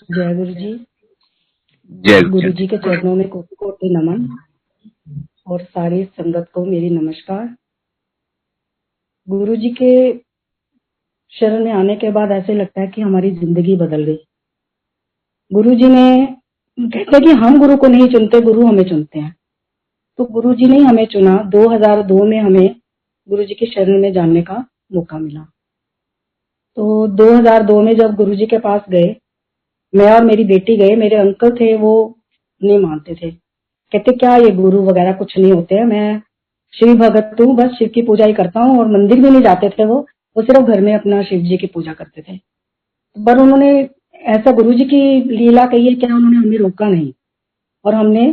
जय गुरु जी। जय गुरु जी के चरणों में कोटि कोटि नमन और सारी संगत को मेरी नमस्कार। गुरु जी के शरण में आने के बाद ऐसे लगता है कि हमारी जिंदगी बदल गई। गुरु जी ने कहते हैं कि हम गुरु को नहीं चुनते, गुरु हमें चुनते हैं। तो गुरु जी ने हमें चुना। 2002 में हमें गुरु जी की शरण में जानने का मौका मिला। तो 2002 में जब गुरु जी के पास गए, मैं और मेरी बेटी गए। मेरे अंकल थे, वो नहीं मानते थे, कहते क्या ये गुरु वगैरह कुछ नहीं होते हैं, मैं शिव भगत हूँ, बस शिव की पूजा ही करता हूँ। और मंदिर भी नहीं जाते थे वो सिर्फ घर में अपना शिव जी की पूजा करते थे। पर उन्होंने ऐसा गुरु जी की लीला कही है क्या, उन्होंने हमें रोका नहीं और हमने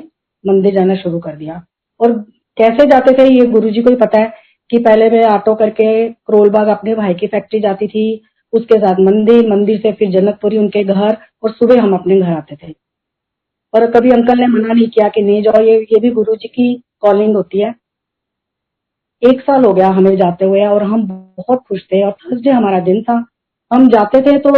मंदिर जाना शुरू कर दिया। और कैसे जाते थे ये गुरु जी को ही पता है कि पहले मैं ऑटो करके करोलबाग अपने भाई की फैक्ट्री जाती थी, उसके साथ मंदिर, मंदिर से फिर जनकपुरी उनके घर, और सुबह हम अपने घर आते थे। और कभी अंकल ने मना नहीं किया कि नहीं जाओ, ये भी गुरु जी की कॉलिंग होती है। 1 साल हो गया हमें जाते हुए और हम बहुत खुश थे। और थर्सडे हमारा दिन था, हम जाते थे तो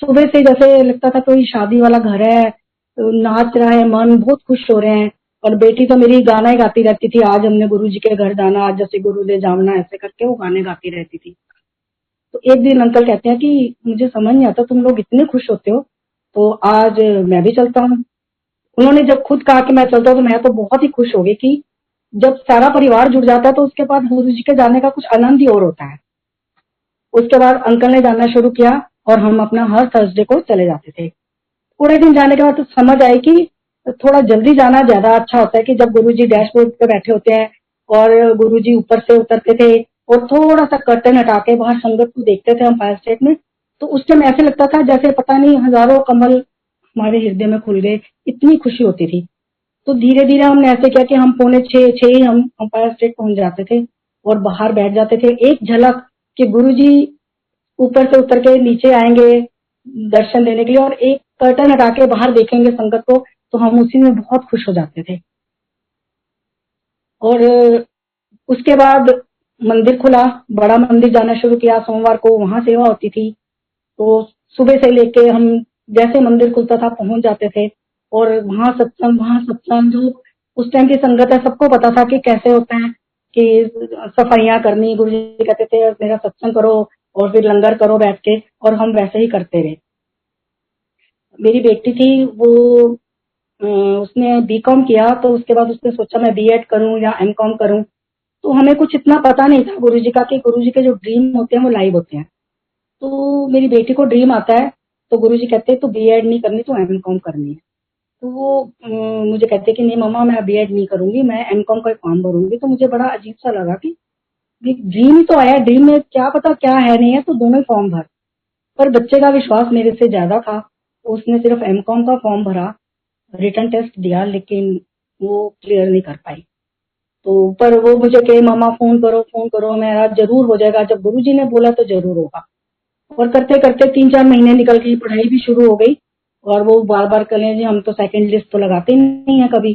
सुबह से जैसे लगता था कोई शादी वाला घर है, नाच रहा है मन, बहुत खुश हो रहे हैं। और बेटी तो मेरी गाना ही गाती रहती थी, आज हमने गुरु जी के घर जाना, आज जैसे गुरु दे जामना, ऐसे करके वो गाने गाती रहती थी। तो एक दिन अंकल कहते हैं कि मुझे समझ नहीं आता तुम लोग इतने खुश होते हो, तो आज मैं भी चलता हूँ। उन्होंने जब खुद कहा कि मैं चलता हूँ तो मैं तो बहुत ही खुश हो गई कि जब सारा परिवार जुड़ जाता है तो उसके बाद गुरु जी के जाने का कुछ आनंद ही और होता है। उसके बाद अंकल ने जाना शुरू किया और हम अपना हर थर्सडे को चले जाते थे। पूरे दिन जाने के बाद तो समझ आई कि थोड़ा जल्दी जाना ज्यादा अच्छा होता है कि जब गुरु जी डैशबोर्ड पे बैठे होते हैं और गुरु जी ऊपर से उतरते थे और थोड़ा सा कर्टन हटा के बाहर संगत को देखते थे हम फायर स्टेट में, तो उस टाइम ऐसे लगता था जैसे पता नहीं हजारों कमल हमारे हृदय में खुल गए, इतनी खुशी होती थी। तो धीरे धीरे हमने ऐसे किया कि हम 5:45 ही हम अंपायर स्टेट पहुंच जाते थे और बाहर बैठ जाते थे। एक झलक कि गुरुजी ऊपर से उतर के नीचे आएंगे दर्शन देने के लिए और एक कर्टन हटा के बाहर देखेंगे संगत को, तो हम उसी में बहुत खुश हो जाते थे। और उसके बाद मंदिर खुला, बड़ा मंदिर जाना शुरू किया, सोमवार को वहां सेवा होती थी। तो सुबह से लेके हम जैसे मंदिर खुलता था पहुंच जाते थे और वहां सत्संग जो उस टाइम की संगत है सबको पता था कि कैसे होता है कि सफाइयां करनी, गुरु जी कहते थे मेरा सत्संग करो और फिर लंगर करो बैठ के, और हम वैसे ही करते रहे। मेरी बेटी थी वो उसने बीकॉम किया, तो उसके बाद उसने सोचा मैं बीएड करूं या एमकॉम करूं। तो हमें कुछ इतना पता नहीं था गुरु जी का कि गुरु जी के जो ड्रीम होते हैं वो लाइव होते हैं। तो मेरी बेटी को ड्रीम आता है तो गुरुजी कहते हैं तो बीएड नहीं करनी तो एमकॉम करनी है। तो वो मुझे कहते कि नहीं मम्मा मैं बीएड नहीं करूंगी, मैं एमकॉम का फॉर्म भरूंगी। तो मुझे बड़ा अजीब सा लगा कि ड्रीम ही तो आया, ड्रीम में क्या पता क्या है नहीं है, तो दोनों ही फॉर्म भर। पर बच्चे का विश्वास मेरे से ज्यादा था, तो उसने सिर्फ एमकॉम का फॉर्म भरा, रिटन टेस्ट दिया, लेकिन वो क्लियर नहीं कर पाई। तो पर वो मुझे कहे मामा फोन करो मेरा जरूर हो जाएगा, जब गुरुजी ने बोला तो जरूर होगा। और करते करते 3-4 महीने निकल गई, पढ़ाई भी शुरू हो गई और वो बार बार कहें जी हम तो सेकंड लिस्ट तो लगाते ही नहीं है कभी।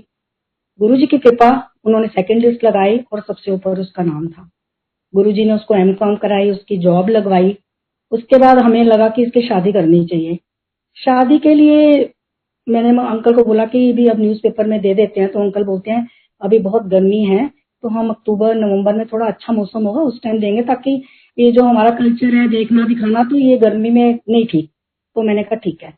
गुरुजी की कृपा, उन्होंने सेकंड लिस्ट लगाई और सबसे ऊपर उसका नाम था। गुरुजी ने उसको एमकॉम कराई, उसकी जॉब लगवाई। उसके बाद हमें लगा कि इसकी शादी करनी चाहिए। शादी के लिए मैंने अंकल को बोला कि भी अब न्यूज़पेपर में दे देते हैं, तो अंकल बोलते हैं अभी बहुत गर्मी है तो हम अक्टूबर नवंबर में थोड़ा अच्छा मौसम होगा उस टाइम देंगे, ताकि ये जो हमारा कल्चर है देखना दिखाना तो ये गर्मी में नहीं ठीक। तो मैंने कहा ठीक है।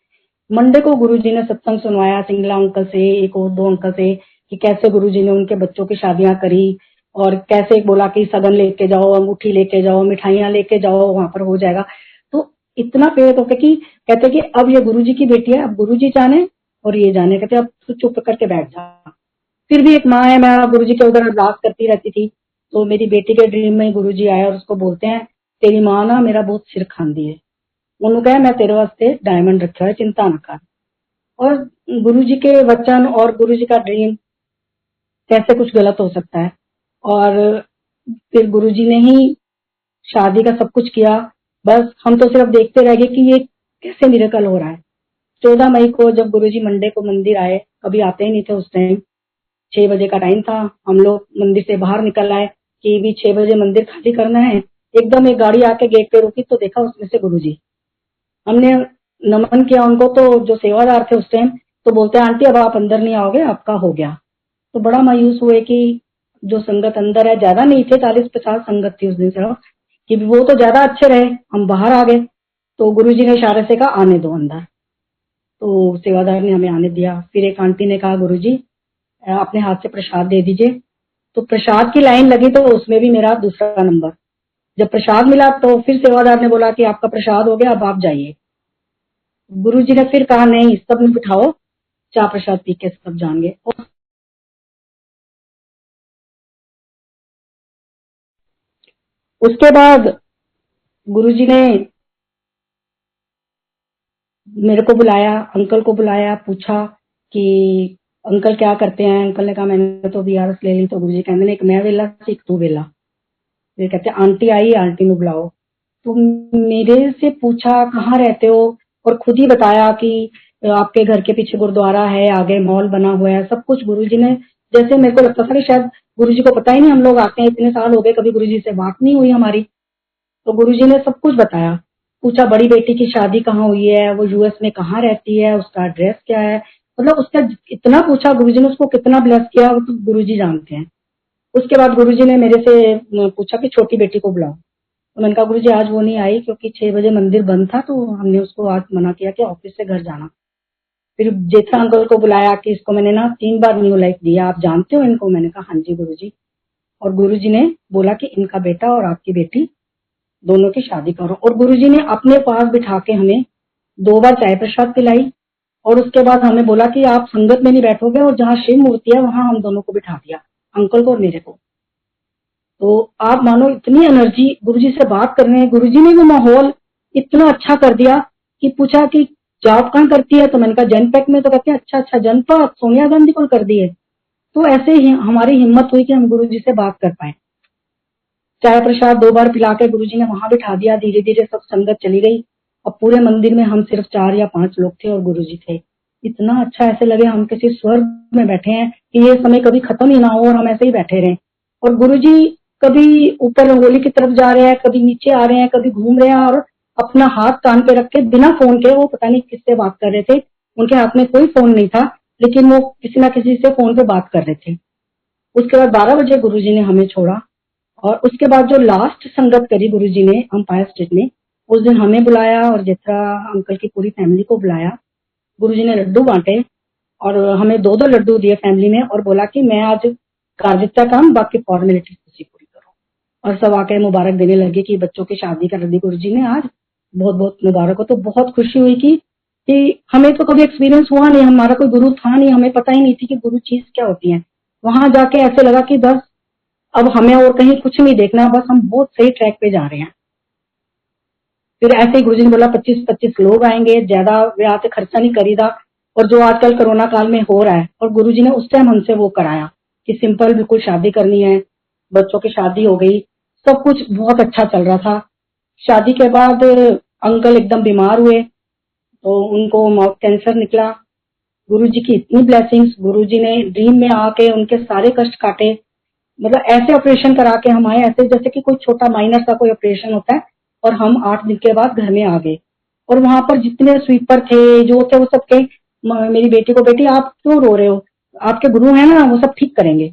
मंडे को गुरुजी ने सत्संग सुनवाया सिंगला अंकल से, एक और 2 अंकल से, कि कैसे गुरुजी ने उनके बच्चों की शादियां करी और कैसे बोला कि सगन लेके जाओ, अंगूठी लेके जाओ, मिठाइयां लेके जाओ, वहां पर हो जाएगा। तो इतना प्रेरित होकर कि कहते कि अब ये गुरुजी की बेटी है, अब गुरुजी जाने और ये जाने, कहते अब तू चुप करके बैठ जा। फिर भी एक माँ है, मैं गुरुजी के उधर अरदास करती रहती थी। तो मेरी बेटी के ड्रीम में गुरुजी आए और उसको बोलते हैं तेरी माँ ना मेरा बहुत सिर खांदी है, उन्होंने कहा मैं तेरे वास्ते डायमंड रखा है, चिंता न कर। और गुरुजी के वचन और गुरुजी का ड्रीम, कैसे कुछ गलत हो सकता है। और फिर गुरुजी ने ही शादी का सब कुछ किया, बस हम तो सिर्फ देखते रह गए कि ये कैसे मिरेकल हो रहा है। 14 मई को जब गुरुजी मंडे को मंदिर आए, कभी आते ही नहीं थे उस टाइम, 6 बजे का टाइम था, हम लोग मंदिर से बाहर निकल आए कि भी 6 बजे मंदिर खाली करना है। एकदम एक गाड़ी आके गेट पे रुकी तो देखा उसमें से गुरुजी। हमने नमन किया उनको, तो जो सेवादार थे उस टाइम तो बोलते हैं आंटी अब आप अंदर नहीं आओगे, आपका हो गया। तो बड़ा मायूस हुए कि जो संगत अंदर है, ज्यादा नहीं थे, 40-50 संगत थी उस दिन सिर्फ, कि वो तो ज्यादा अच्छे रहे, हम बाहर आ गए। तो गुरुजी ने इशारे से कहा आने दो अंदर। तो सेवादार ने हमें आने दिया। फिर एक आंटी ने कहा गुरुजी अपने हाथ से प्रसाद दे दीजिए। तो प्रसाद की लाइन लगी तो उसमें भी मेरा दूसरा नंबर। जब प्रसाद मिला तो फिर सेवादार ने बोला कि आपका प्रसाद हो गया, अब आप जाइए। गुरुजी ने फिर कहा नहीं, सब में बिठाओ, चाय प्रसाद पी के सब जाएंगे। उसके बाद गुरुजी ने मेरे को बुलाया, अंकल को बुलाया, पूछा कि अंकल क्या करते हैं। अंकल ने कहा मैंने तो बीआरएस ले ली। तो गुरुजी कहते एक मैं वेला एक तू वेला। फिर कहते आंटी आई, आंटी को बुलाओ। तो मेरे से पूछा कहाँ रहते हो, और खुद ही बताया कि आपके घर के पीछे गुरुद्वारा है, आगे मॉल बना हुआ है, सब कुछ गुरुजी ने। जैसे मेरे को लगता था कि शायद गुरुजी को पता ही नहीं हम लोग आते हैं, इतने साल हो गए कभी गुरुजी से बात नहीं हुई हमारी। तो गुरुजी ने सब कुछ बताया। पूछा बड़ी बेटी की शादी कहाँ हुई है, वो यूएस में कहाँ रहती है, उसका एड्रेस क्या है, मतलब उसका इतना पूछा गुरुजी ने, उसको कितना ब्लेस किया वो तो गुरुजी जानते हैं। उसके बाद गुरुजी ने मेरे से पूछा कि छोटी बेटी को बुलाओ। तो मैंने कहा गुरुजी आज वो नहीं आई क्योंकि 6 बजे मंदिर बंद था, तो हमने उसको आज मना किया कि ऑफिस से घर जाना। फिर जेठा अंकल को बुलाया कि इसको मैंने ना 3 बार न्यू लाइफ दिया, आप जानते हो इनको। मैंने कहा हाँ जी गुरुजी। और गुरुजी ने बोला कि इनका बेटा और आपकी बेटी दोनों की शादी करो। और गुरुजी ने अपने पास बिठा के हमें 2 बार चाय प्रसाद पिलाई। और उसके बाद हमें बोला कि आप संगत में नहीं बैठोगे, और जहाँ शिव मूर्ति है वहां हम दोनों को बिठा दिया, अंकल को और मेरे को। तो आप मानो इतनी एनर्जी, गुरुजी से बात कर रहे हैं, गुरुजी ने वो माहौल इतना अच्छा कर दिया कि पूछा कि जॉब कहाँ करती है। तो मैंने कहा जनपैक में। तो कहते हैं अच्छा अच्छा, जनपद सोनिया गांधी को कर दिए। तो ऐसे ही हमारी हिम्मत हुई कि हम गुरुजी से बात कर पाए। चाय प्रसाद 2 बार पिला के गुरुजी ने वहां बिठा दिया। धीरे धीरे सब संगत चली गई और पूरे मंदिर में हम सिर्फ 4 या 5 लोग थे और गुरुजी थे। इतना अच्छा, ऐसे लगे हम किसी स्वर्ग में बैठे हैं कि ये समय कभी खत्म ही ना हो और हम ऐसे ही बैठे रहें। और गुरुजी कभी ऊपर रंगोली की तरफ जा रहे हैं, कभी नीचे आ रहे हैं, कभी घूम रहे हैं, और अपना हाथ कान पे रख के बिना फोन के वो पता नहीं किससे बात कर रहे थे। उनके हाथ में कोई फोन नहीं था, लेकिन वो किसी ना किसी से फोन पे बात कर रहे थे। उसके बाद 12 बजे गुरुजी ने हमें छोड़ा। और उसके बाद जो लास्ट संगत करी गुरुजी ने अंपायर स्टेट में, उस दिन हमें बुलाया और जित्रा अंकल की पूरी फैमिली को बुलाया। गुरुजी ने लड्डू बांटे और हमें 2-2 लड्डू दिए फैमिली में, और बोला कि मैं आज कर देता काम, बाकी फॉर्मेलिटी पूरी करो। और सब आके मुबारक देने लगे कि बच्चों की शादी कर दी गुरुजी ने आज, बहुत बहुत मुबारक हो। तो बहुत खुशी हुई कि हमें तो कभी एक्सपीरियंस हुआ नहीं, हमारा कोई गुरु था नहीं, हमें पता ही नहीं थी कि गुरु चीज क्या होती है। वहां जाके ऐसे लगा कि बस अब हमें और कहीं कुछ नहीं देखना, बस हम बहुत सही ट्रैक पे जा रहे हैं। फिर ऐसे ही गुरुजी ने बोला 25-25 लोग आएंगे, ज्यादा ब्याह से खर्चा नहीं करीदा, और जो आजकल कोरोना काल में हो रहा है। और गुरुजी ने उस टाइम हमसे वो कराया कि सिंपल बिल्कुल शादी करनी है। बच्चों की शादी हो गई, सब कुछ बहुत अच्छा चल रहा था। शादी के बाद अंकल एकदम बीमार हुए, तो उनको माउथ कैंसर निकला। गुरुजी की इतनी ब्लेसिंग्स, गुरुजी ने ड्रीम में आके उनके सारे कष्ट काटे। मतलब ऐसे ऑपरेशन करा के हम आए, ऐसे जैसे कि कोई छोटा माइनर सा कोई ऑपरेशन होता है, और हम 8 दिन के बाद घर में आ गए। और वहां पर जितने स्वीपर थे जो थे वो सब के मेरी बेटी को, बेटी आप क्यों रो रहे हो, आपके गुरु है ना, वो सब ठीक करेंगे,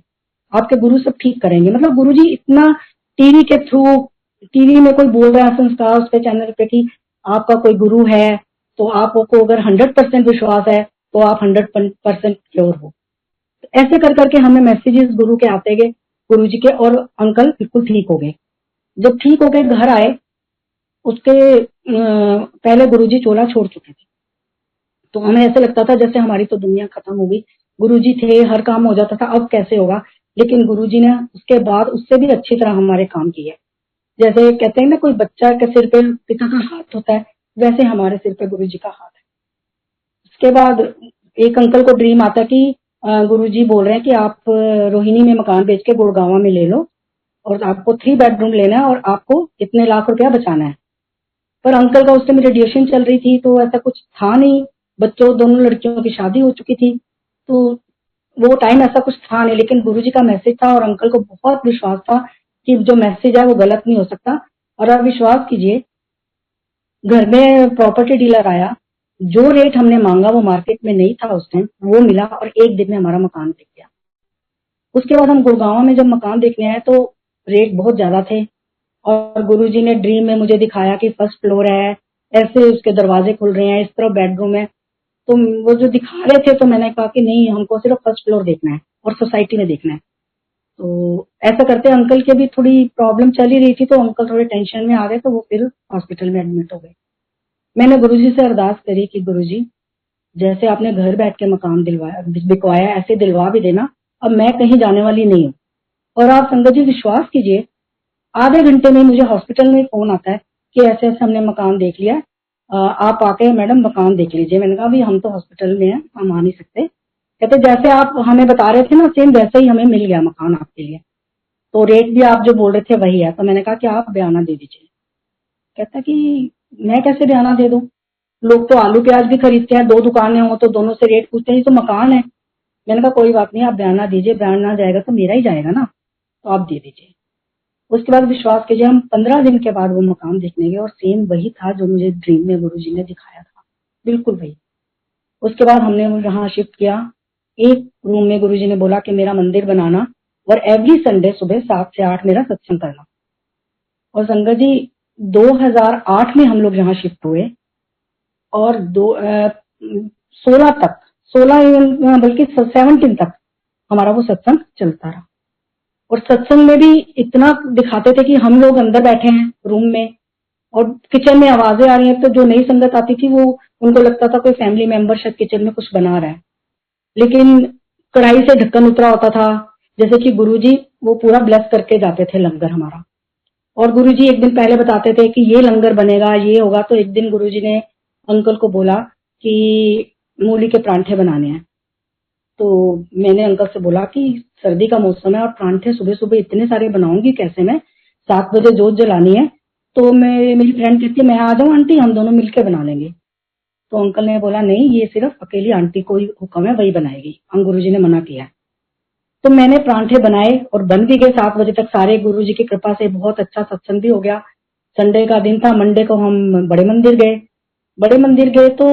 आपके गुरु सब ठीक करेंगे। मतलब गुरुजी इतना टीवी के थ्रू, टीवी में कोई बोल रहा है संस्कार उस पे चैनल पे कि आपका कोई गुरु है, तो आपको अगर 100% विश्वास है तो आप 100% श्योर हो। ऐसे कर करके हमें मैसेजेस गुरु के आते गए, गुरु जी के, और अंकल बिल्कुल ठीक हो गए। जब ठीक हो गए घर आए, उसके पहले गुरु जी चोला छोड़ चुके थे। तो हमें ऐसे लगता था जैसे हमारी तो दुनिया खत्म हो गई। गुरु जी थे, हर काम हो जाता था, अब कैसे होगा। लेकिन गुरु जी ने उसके बाद उससे भी अच्छी तरह हमारे काम किए। जैसे कहते हैं ना कोई बच्चा के सिर पे पिता का हाथ होता है, वैसे हमारे सिर पे गुरु जी का हाथ है। उसके बाद एक अंकल को ड्रीम आता कि गुरुजी बोल रहे हैं कि आप रोहिणी में मकान बेच के गुड़गांव में ले लो, और आपको 3 बेडरूम लेना है और आपको इतने लाख रुपया बचाना है। पर अंकल का उस टाइम रेडिएशन चल रही थी, तो ऐसा कुछ था नहीं, बच्चों दोनों लड़कियों की शादी हो चुकी थी, तो वो टाइम ऐसा कुछ था नहीं। लेकिन गुरुजी का मैसेज था और अंकल को बहुत विश्वास था कि जो मैसेज है वो गलत नहीं हो सकता। और आप विश्वास कीजिए, घर में प्रॉपर्टी डीलर आया, जो रेट हमने मांगा वो मार्केट में नहीं था उस टाइम, वो मिला और एक दिन में हमारा मकान बिक गया। उसके बाद हम गुड़गांव में जब मकान देखने आए तो रेट बहुत ज्यादा थे और गुरुजी ने ड्रीम में मुझे दिखाया कि फर्स्ट फ्लोर है, ऐसे उसके दरवाजे खुल रहे हैं, इस तरफ बेडरूम है। तो वो जो दिखा रहे थे तो मैंने कहा कि नहीं, हमको सिर्फ फर्स्ट फ्लोर देखना है और सोसाइटी में देखना है। तो ऐसा करते अंकल के भी थोड़ी प्रॉब्लम चली रही थी, तो अंकल थोड़े टेंशन में आ गए, तो वो फिर हॉस्पिटल में एडमिट हो गए। मैंने गुरुजी से अरदास करी कि गुरुजी, जैसे आपने घर बैठ के मकान दिलवाया बिकवाया, ऐसे दिलवा भी देना। अब मैं कहीं जाने वाली नहीं हूँ। और आप संगत जी विश्वास कीजिए, आधे घंटे में मुझे हॉस्पिटल में फोन आता है कि ऐसे ऐसे हमने मकान देख लिया, आप आके मैडम मकान देख लीजिए। मैंने कहा अभी हम तो हॉस्पिटल में हैं, हम आ नहीं सकते। कहते जैसे आप हमें बता रहे थे ना, सेम वैसे ही हमें मिल गया मकान आपके लिए, तो रेट भी आप जो बोल रहे थे वही है। तो मैंने कहा कि आप बयाना दे दीजिए। कहता कि मैं कैसे बयाना दे दूं, लोग तो आलू प्याज भी खरीदते हैं, दो दुकानें हो तो दोनों से रेट पूछते हैं, ये तो मकान है। मैंने कहा कोई बात नहीं, आप बयाना दीजिए, बयाना जाएगा तो मेरा ही जाएगा ना, तो आप दे दीजिए। उसके बाद विश्वास कीजिए, हम 15 दिन के बाद वो मकान देखने गए और सेम वही था जो मुझे ड्रीम में गुरुजी ने दिखाया था, बिल्कुल वही। उसके बाद हमने यहाँ शिफ्ट किया। एक रूम में गुरुजी ने बोला कि मेरा मंदिर बनाना और एवरी संडे सुबह 7 से 8 मेरा सत्संग करना। और संगत जी 2008 में हम लोग यहाँ शिफ्ट हुए और 16 तक, 16 बल्कि 17 तक हमारा वो सत्संग चलता रहा। और सत्संग में भी इतना दिखाते थे कि हम लोग अंदर बैठे हैं रूम में और किचन में आवाजें आ रही हैं, तो जो नई संगत आती थी वो उनको लगता था कोई फैमिली मेंबर शायद किचन में कुछ बना रहा है, लेकिन कढ़ाई से ढक्कन उतरा होता था। जैसे कि गुरुजी वो पूरा ब्लेस करके जाते थे लंगर हमारा। और गुरुजी एक दिन पहले बताते थे कि ये लंगर बनेगा, ये होगा। तो एक दिन गुरुजी ने अंकल को बोला कि मूली के परांठे बनाने हैं। तो मैंने अंकल से बोला कि सर्दी का मौसम है और परांठे सुबह सुबह इतने सारे बनाऊंगी कैसे मैं, 7 बजे जोत जलानी है। तो मेरी फ्रेंड कहती है मैं आ जाऊं आंटी, हम दोनों मिलकर बना लेंगे। तो अंकल ने बोला नहीं, ये सिर्फ अकेली आंटी को ही हुक्म है, वही बनाएगी, हम गुरुजी ने मना किया है। तो मैंने परांठे बनाए और बन भी गए 7 बजे तक सारे। गुरुजी की कृपा से बहुत अच्छा सत्संग भी हो गया। संडे का दिन था, मंडे को हम बड़े मंदिर गए। बड़े मंदिर गए तो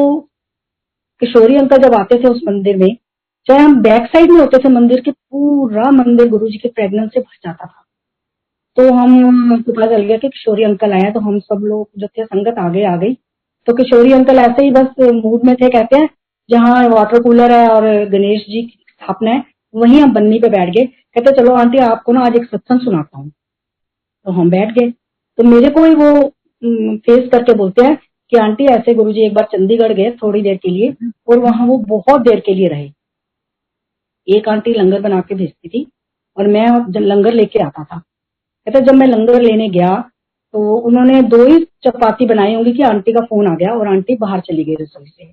किशोरी अंकल जब आते थे उस मंदिर में, चाहे हम बैक साइड में होते थे मंदिर के, पूरा मंदिर गुरुजी के फ्रेगनेंस से भर जाता था। तो हम पता चल गया कि किशोरी अंकल आए हैं, तो हम सब लोग जो थे संगत आगे आ गई। तो किशोरी अंकल ऐसे ही बस मूड में थे, कहते हैं जहाँ वाटर कूलर है और गणेश जी की स्थापना है वहीं हम बन्नी पे बैठ गए। कहते चलो आंटी आपको ना आज एक सत्संग सुनाता हूँ। तो हम बैठ गए। तो मेरे को ही वो फेस करके बोलते हैं कि आंटी ऐसे गुरुजी एक बार चंडीगढ़ गए थोड़ी देर के लिए और वहां वो बहुत देर के लिए रहे। एक आंटी लंगर बना के भेजती थी और मैं जब लंगर लेके आता था। कहते जब मैं लंगर लेने गया तो उन्होंने 2 ही चपाती बनाई होंगी कि आंटी का फोन आ गया और आंटी बाहर चली गई रसोई से।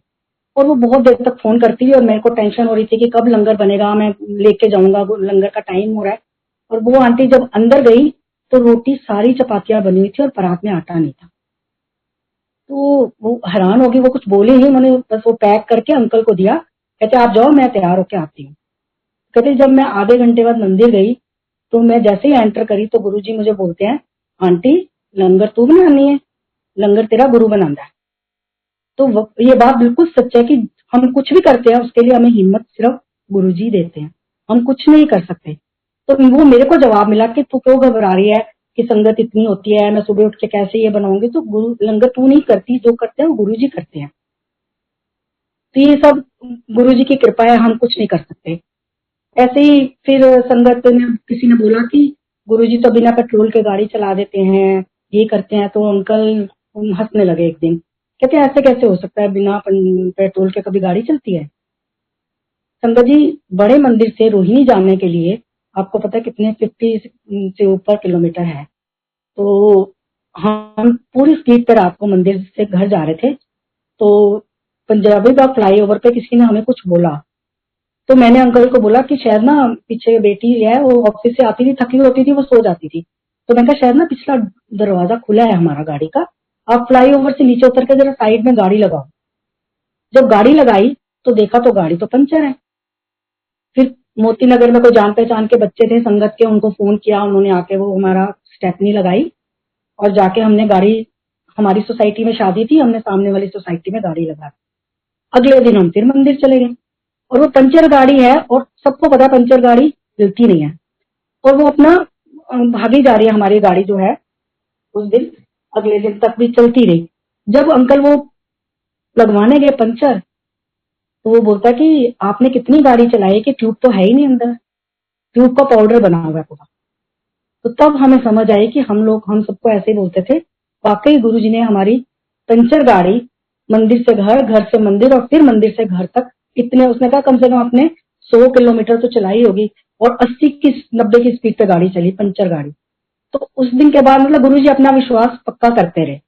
और वो बहुत देर तक फोन करती हुई और मेरे को टेंशन हो रही थी कि कब लंगर बनेगा, मैं लेके जाऊंगा, लंगर का टाइम हो रहा है। और वो आंटी जब अंदर गई तो रोटी सारी चपातियां बनी हुई थी और परात में आटा नहीं था। तो वो हैरान होगी, वो कुछ बोली नहीं, उन्होंने बस वो पैक करके अंकल को दिया। कहते आप जाओ, मैं तैयार होके आती हूँ। कहते जब मैं आधे घंटे बाद मंदिर गई तो मैं जैसे ही एंटर करी तो गुरुजी मुझे बोलते हैं आंटी लंगर तू बनानी है, लंगर तेरा गुरु बनाना है। तो ये बात बिल्कुल सच है कि हम कुछ भी करते हैं उसके लिए हमें हिम्मत सिर्फ गुरुजी देते हैं, हम कुछ नहीं कर सकते। तो वो मेरे को जवाब मिला कि तू क्यों घबरा रही है कि संगत इतनी होती है, मैं सुबह उठ के कैसे ये बनाऊंगी। तो गुरु लंगर तू नहीं करती, जो करते हैं वो गुरुजी करते हैं। तो ये सब गुरुजी की कृपा है, हम कुछ नहीं कर सकते। ऐसे ही फिर संगत ने किसी ने बोला कि गुरुजी तो बिना पेट्रोल के गाड़ी चला देते हैं, ये करते हैं। तो अंकल हंसने लगे एक दिन, कहते ऐसे कैसे हो सकता है, बिना पेट्रोल के कभी गाड़ी चलती है। संगत जी बड़े मंदिर से रोहिणी जाने के लिए आपको पता है कितने 50 से ऊपर किलोमीटर है। तो हम पूरी स्पीड पे रात को मंदिर से घर जा रहे थे। तो पंजाबी बाग फ्लाईओवर पे किसी ने हमें कुछ बोला। तो मैंने अंकल को बोला कि शायद ना पीछे बेटी है, वो ऑफिस से आती थी, थकी हुई होती थी, वो सो जाती थी। तो मैंने कहा शायद ना पिछला दरवाजा खुला है हमारा गाड़ी का, आप फ्लाईओवर से नीचे उतर के जरा साइड में गाड़ी लगाओ। जब गाड़ी लगाई तो देखा तो गाड़ी तो पंचर है। फिर मोती नगर में कोई जान पहचान के बच्चे थे संगत के, उनको फोन किया, उन्होंने आके वो हमारा स्टेपनी लगाई और जाके हमने गाड़ी, हमारी सोसाइटी में शादी थी, हमने सामने वाली सोसाइटी में गाड़ी लगा दी। अगले दिन हम फिर मंदिर चले गए, और वो पंचर गाड़ी है और सबको पता है पंचर गाड़ी हिलती नहीं है, और वो अपना भागी जा रही है हमारी गाड़ी जो है। उस दिन अगले दिन तक भी चलती रही। जब अंकल वो लगवाने गए पंचर, तो वो बोलता कि आपने कितनी गाड़ी चलाई कि ट्यूब तो है ही नहीं अंदर, ट्यूब का पाउडर बना हुआ है पूरा। तो तब हमें समझ आई कि हम सबको ऐसे ही बोलते थे। वाकई गुरुजी ने हमारी पंचर गाड़ी मंदिर से घर, घर से मंदिर और फिर मंदिर से घर तक, इतने उसने कहा कम से कम आपने 100 किलोमीटर तो चलाई होगी, और 80 की 90 की स्पीड पे गाड़ी चली, पंचर गाड़ी। तो उस दिन के बाद मतलब गुरुजी अपना विश्वास पक्का करते रहे।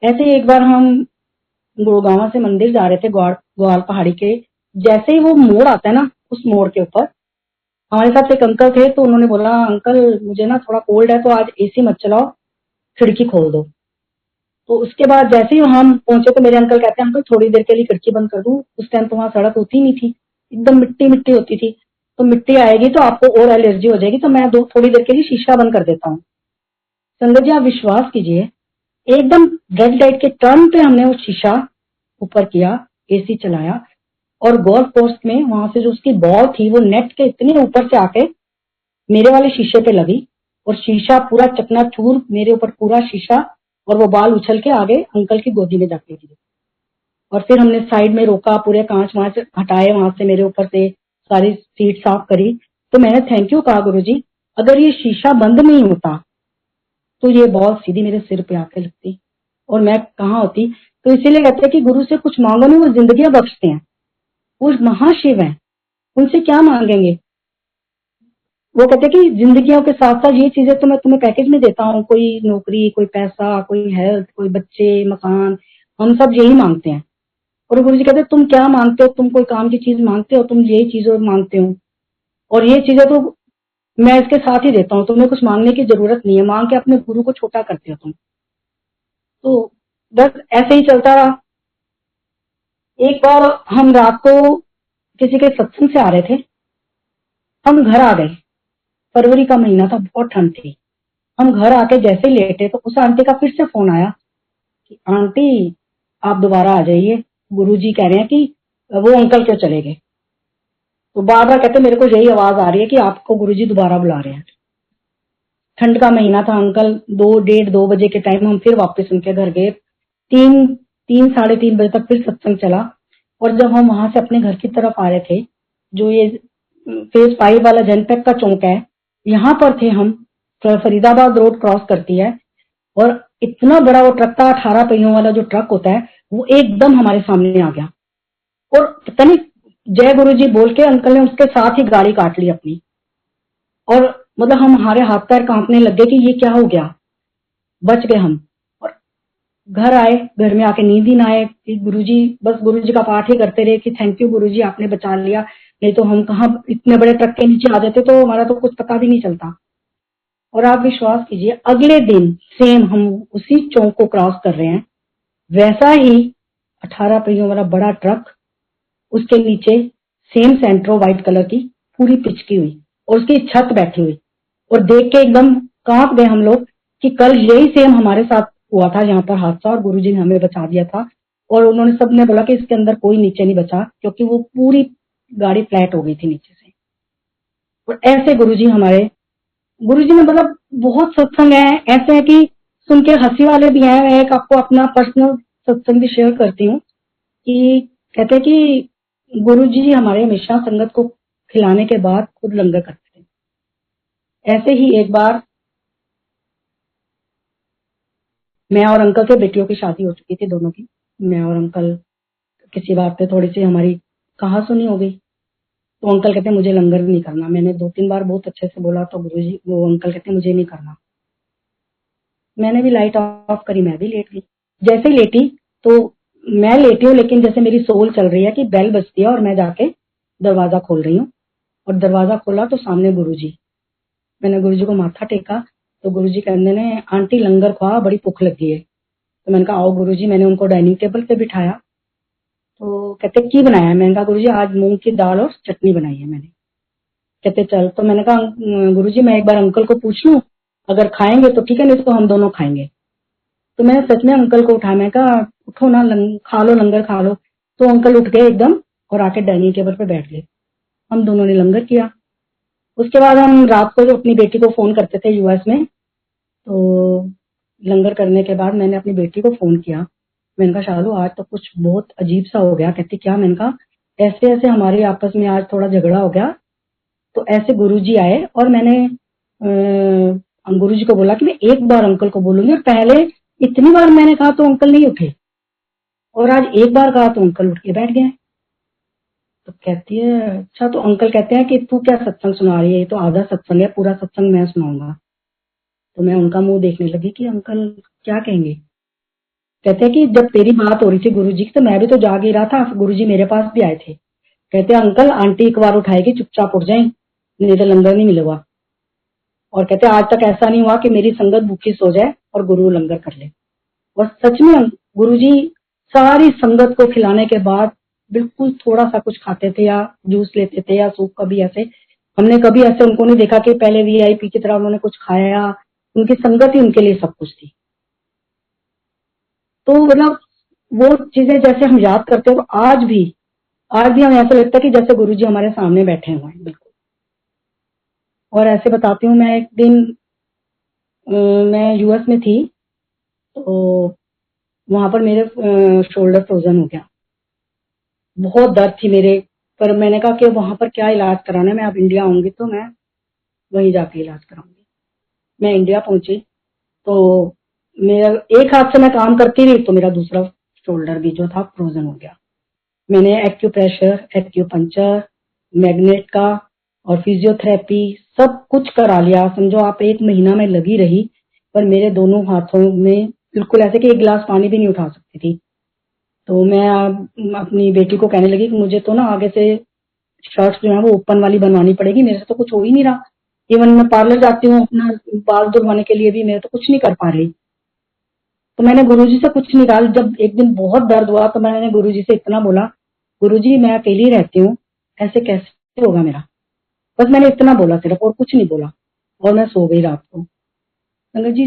ऐसे ही एक बार हम गुड़गांव से मंदिर जा रहे थे, ग्वाल पहाड़ी के, जैसे ही वो मोड़ आता है ना, उस मोड़ के ऊपर हमारे साथ एक अंकल थे, तो उन्होंने बोला अंकल मुझे ना थोड़ा कोल्ड है, तो आज एसी मत चलाओ, खिड़की खोल दो। तो उसके बाद जैसे ही हम पहुंचे तो मेरे अंकल कहते हैं अंकल थोड़ी देर के लिए खिड़की बंद कर दूं। उस टाइम तो वहां सड़क होती नहीं थी, एकदम मिट्टी मिट्टी होती थी, तो मिट्टी आएगी तो आपको और एलर्जी हो जाएगी, तो मैं थोड़ी देर के लिए शीशा बंद कर देता हूँ। संगत जी आप विश्वास कीजिए, एकदम रेड लाइट के टर्न पे हमने वो शीशा ऊपर किया, एसी चलाया, और गोल्फ कोर्स में वहां से जो उसकी बॉल थी वो नेट के इतने ऊपर से आके मेरे वाले शीशे पे लगी, और शीशा पूरा चकनाचूर, मेरे ऊपर पूरा शीशा, और वो बाल उछल के आगे अंकल की गोदी में जाके गिरे। और फिर हमने साइड में रोका, पूरे कांच वांच हटाए वहां से, मेरे ऊपर से सारी सीट साफ करी। तो मैंने थैंक यू कहा गुरुजी, अगर ये शीशा बंद नहीं होता तो ये बॉल सीधी मेरे सिर पे आके लगती और मैं कहाँ होती। तो इसीलिए कहते हैं कि गुरु से कुछ मांगो नहीं, वो जिंदगियां बख्शते हैं, वो महाशिव हैं, उनसे क्या मांगेंगे। वो कहते हैं कि जिंदगियों के साथ साथ ये चीजें तो मैं तुम्हें पैकेज में देता हूँ, कोई नौकरी, कोई पैसा, कोई हेल्थ, कोई बच्चे, मकान, हम सब यही मांगते हैं। और गुरु जी कहते हैं तुम क्या मांगते हो, तुम कोई काम की चीज मांगते हो, तुम यही चीजें मांगते हो, और ये चीजें तो मैं इसके साथ ही देता हूँ, तुम्हें कुछ मांगने की जरूरत नहीं है, मांग के अपने गुरु को छोटा करते हो तुम। तो बस ऐसे ही चलता रहा। एक बार हम रात को किसी के सत्संग से आ रहे थे, हम घर आ गए, फरवरी का महीना था, बहुत ठंड थी। हम घर आके जैसे ही लेटे तो उस आंटी का फिर से फोन आया कि आंटी आप दोबारा आ जाइए, गुरुजी कह रहे हैं कि वो अंकल क्यों चले गए। तो बार बार कहते मेरे को यही आवाज आ रही है कि आपको गुरुजी दोबारा बुला रहे हैं। ठंड का महीना था अंकल, 2 1:30 2 बजे के टाइम हम फिर वापस उनके घर गए। 3 3 साढ़े 3 बजे तक फिर सत्संग चला। और जब हम वहां से अपने घर की तरफ आ रहे थे, जो ये फेज 5 वाला जनपैक का चौक है, यहाँ पर थे हम, फरीदाबाद रोड क्रॉस करती है, और इतना बड़ा वो ट्रक था, 18 पहियों वाला जो ट्रक होता है, वो एकदम हमारे सामने आ गया। और पता नहीं, जय गुरु जी बोल के अंकल ने उसके साथ ही गाड़ी काट ली अपनी। और मतलब हम, हमारे हाथ पैर कांपने लग गए कि ये क्या हो गया, बच गए हम। और घर आए, घर में आके नींद ही ना आए कि गुरुजी, बस गुरुजी का पाठ ही करते रहे कि थैंक यू गुरुजी आपने बचा लिया, नहीं तो हम कहाँ इतने बड़े ट्रक के नीचे आ जाते तो हमारा तो कुछ पता भी नहीं चलता। और आप विश्वास कीजिए, अगले दिन सेम हम उसी चौक को क्रॉस कर रहे हैं, वैसा ही 18 पहियों वाला बड़ा ट्रक, उसके नीचे सेम सेंट्रो व्हाइट कलर की पूरी पिचकी हुई, और उसकी छत बैठी हुई। और देख के एकदम कांप गए हम लोग कि कल यही सेम हमारे साथ हुआ था यहाँ पर हादसा, और गुरुजी ने हमें बचा दिया था। और उन्होंने सबने बोला कि इसके अंदर कोई नीचे नहीं बचा, क्योंकि वो पूरी गाड़ी फ्लैट हो गई थी नीचे से। और ऐसे गुरुजी हमारे, गुरुजी ने मतलब बहुत सत्संग है ऐसे है कि सुन के हंसी वाले भी हैं। मैं एक आपको अपना पर्सनल सत्संग भी शेयर करती हूँ कि कहते हैं कि गुरुजी हमारे हमेशा संगत को खिलाने के बाद खुद लंगर करते थे। ऐसे ही एक बार मैं और अंकल के बेटियों की शादी हो चुकी थी, दोनों की। मैं और अंकल किसी बात पे थोड़ी सी हमारी कहा सुनी हो गई, तो अंकल कहते मुझे लंगर नहीं करना। मैंने 2 3 बार बहुत अच्छे से बोला, तो गुरुजी, वो अंकल कहते मुझे नहीं करना। मैंने भी लाइट ऑफ करी, मैं भी लेट गई। जैसे ही लेटी तो मैं लेटी हूँ, लेकिन जैसे मेरी सोल चल रही है कि बेल बजती है और मैं जाके दरवाजा खोल रही हूँ, और दरवाजा खोला तो सामने गुरुजी। मैंने गुरुजी को माथा टेका, तो गुरुजी कहने ने आंटी लंगर खा, बड़ी भूख लगी है। तो मैंने कहा आओ गुरुजी। मैंने उनको डाइनिंग टेबल पे बिठाया, तो कहते की बनाया है। मैंने कहा गुरुजी आज मूंग की दाल और चटनी बनाई है मैंने। कहते चल। तो मैंने कहा गुरुजी मैं एक बार अंकल को पूछ लूं, अगर खाएंगे तो ठीक है, नहीं तो हम दोनों खाएंगे। तो मैंने सच में अंकल को उठाया, मैं कहा उठो ना, खा लो लंगर खा लो। तो अंकल उठ गए एकदम और आके डाइनिंग टेबल पे बैठ गए। हम दोनों ने लंगर किया। उसके बाद हम रात को जो अपनी बेटी को फोन करते थे यूएस में, तो लंगर करने के बाद मैंने अपनी बेटी को फोन किया। मैंने कहा शालू आज तो कुछ बहुत अजीब सा हो गया। कहती क्या? मैंने कहा ऐसे ऐसे हमारे आपस में आज थोड़ा झगड़ा हो गया। तो ऐसे गुरुजी आए और मैंने गुरुजी को बोला कि मैं एक बार अंकल को बोलूंगी, और पहले इतनी बार मैंने कहा तो अंकल नहीं उठे, और आज एक बार कहा तो अंकल उठ के बैठ गए। तो कहती है अच्छा। तो अंकल कहते हैं कि तू क्या सत्संग सुना रही है, ये तो आधा सत्संग है, पूरा सत्संग मैं सुनाऊंगा। तो मैं उनका मुंह देखने लगी कि अंकल क्या कहेंगे। कहते हैं कि जब तेरी बात हो रही थी गुरुजी की तो मैं भी तो जाग ही रहा था, गुरुजी मेरे पास भी आए थे। कहते हैं अंकल आंटी एक बार उठाएगी, चुपचाप उठ जाए, नहीं तो लंगर नहीं मिलेगा। और कहते हैं आज तक ऐसा नहीं हुआ कि मेरी संगत भूखी सो जाए और गुरु लंगर कर ले। और सच में गुरुजी सारी संगत को खिलाने के बाद बिल्कुल थोड़ा सा कुछ खाते थे या जूस लेते थे या सूप। कभी ऐसे हमने कभी ऐसे उनको नहीं देखा कि पहले वीआईपी की तरह उन्होंने कुछ खाया, या उनकी संगत ही उनके लिए सब कुछ थी। तो मतलब वो चीजें जैसे हम याद करते हो तो आज भी हमें ऐसा लगता है कि जैसे गुरुजी हमारे सामने बैठे हुए हैं बिल्कुल। और ऐसे बताती हूँ, मैं एक दिन मैं यूएस में थी, तो वहां पर मेरे शोल्डर फ्रोजन हो गया, बहुत दर्द थी मेरे। पर मैंने कहा कि वहां पर क्या इलाज कराना है, मैं अब इंडिया आऊंगी तो मैं वहीं जाके इलाज कराऊंगी। मैं इंडिया पहुंची तो मेरा एक हाथ से मैं काम करती रही, तो मेरा दूसरा शोल्डर भी जो था फ्रोजन हो गया। मैंने एक्यूप्रेशर, एक्यूपंक्चर, मैग्नेट का और फिजियोथेरेपी सब कुछ करा लिया। समझो आप 1 महीना में लगी रही, पर मेरे दोनों हाथों में बिल्कुल ऐसे कि एक गिलास पानी भी नहीं उठा सकती थी। तो मैं अपनी बेटी को कहने लगी कि मुझे तो ना आगे से शर्ट्स जो है वो ओपन वाली बनवानी पड़ेगी, मेरे से तो कुछ हो ही नहीं रहा। इवन मैं पार्लर जाती हूँ अपना बाल धुलवाने के लिए भी मेरे तो कुछ नहीं कर पा रही। तो मैंने गुरुजी से कुछ नहीं कहा। जब एक दिन बहुत दर्द हुआ तो मैंने गुरुजी से इतना बोला, गुरुजी मैं अकेली रहती हूँ, ऐसे कैसे होगा मेरा। बस मैंने इतना बोला सिर्फ, और कुछ नहीं बोला, और मैं सो गई रात को। संगत जी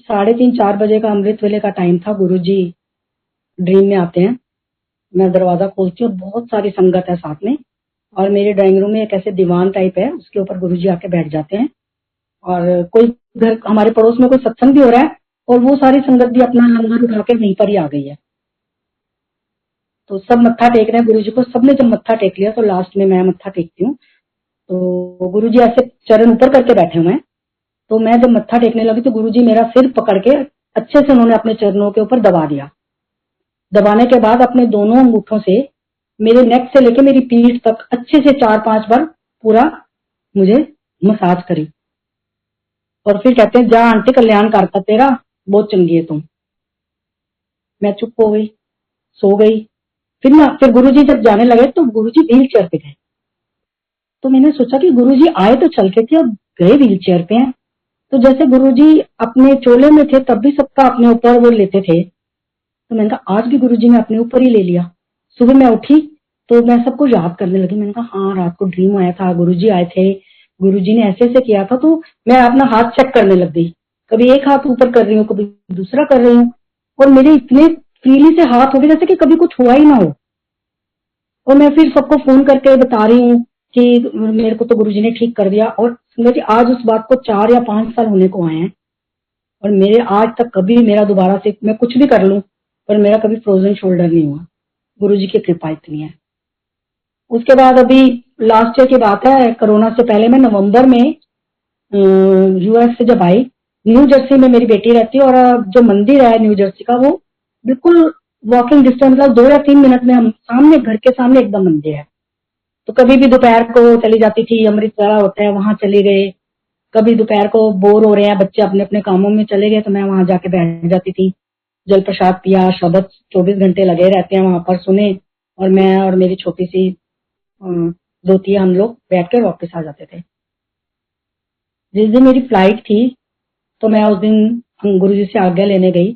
3:30-4 बजे का अमृत वेले का टाइम था। गुरुजी ड्रीम में आते हैं। मैं दरवाजा खोलती हूँ, बहुत सारी संगत है साथ में, और मेरे ड्राइंग रूम में एक ऐसे दीवान टाइप है, उसके ऊपर गुरुजी आके बैठ जाते हैं। और कोई घर हमारे पड़ोस में कोई सत्संग भी हो रहा है, और वो सारी संगत भी अपना लंगर उठा के वहीं पर ही आ गई है। तो सब मत्था टेक रहे हैं गुरुजी को। सबने जब मत्था टेक लिया तो लास्ट में मैं मत्था टेकती हूँ। तो गुरुजी ऐसे चरण ऊपर करके बैठे हुए हैं। तो मैं जब मत्था टेकने लगी तो गुरुजी मेरा सिर पकड़ के अच्छे से उन्होंने अपने चरणों के ऊपर दबा दिया। दबाने के बाद अपने दोनों अंगूठों से मेरे नेक से लेके मेरी पीठ तक अच्छे से 4-5 बार पूरा मुझे मसाज करी। और फिर कहते हैं जा आंटी कल्याण करता तेरा, बहुत चंगी है तुम। मैं चुप हो गई, सो गई। फिर गुरुजी जब जाने लगे तो गुरुजी व्हील चेयर पे गए। तो मैंने सोचा कि गुरुजी आए तो चल के थे, अब गए व्हील चेयर पे हैं। तो जैसे गुरुजी अपने चोले में थे तब भी सबका अपने ऊपर वो लेते थे, तो मैंने कहा आज भी गुरुजी ने अपने ऊपर ही ले लिया। सुबह मैं उठी तो मैं सबको याद करने लगी। मैंने कहा हाँ रात को ड्रीम आया था, गुरुजी आए थे, गुरुजी ने ऐसे ऐसे किया था। तो मैं अपना हाथ चेक करने लग गई, कभी एक हाथ ऊपर कर रही हूँ, कभी दूसरा कर रही हूँ, और मेरे इतने फ्रीली से हाथ हो गए जैसे कि कभी कुछ हुआ ही ना हो। और मैं फिर सबको फोन करके बता रही हूँ कि मेरे को तो गुरुजी ने ठीक कर दिया। और संगत जी आज उस बात को 4 या 5 साल होने को आए हैं, और मेरे आज तक कभी मेरा दोबारा से मैं कुछ भी कर लूं पर मेरा कभी फ्रोजन शोल्डर नहीं हुआ। गुरुजी की कृपा इतनी है। उसके बाद अभी लास्ट ईयर की बात है, कोरोना से पहले मैं नवंबर में यूएस से जब आई, न्यू जर्सी में मेरी बेटी रहती है, और जो मंदिर है न्यू जर्सी का वो बिल्कुल वॉकिंग डिस्टेंस, मतलब 2 या 3 मिनट में हम सामने, घर के सामने एकदम मंदिर है। तो कभी भी दोपहर को चली जाती थी, अमृत वेला होता है वहां चले गए। कभी दोपहर को बोर हो रहे हैं बच्चे अपने अपने कामों में चले गए तो मैं वहां जाके बैठ जाती थी, जल प्रसाद पिया, शब्द 24 घंटे लगे रहते हैं वहां पर सुने, और मैं और मेरी छोटी सी दोती हम लोग बैठ कर वापस आ जाते थे। जिस दिन मेरी फ्लाइट थी तो मैं उस दिन गुरुजी से आज्ञा लेने गई।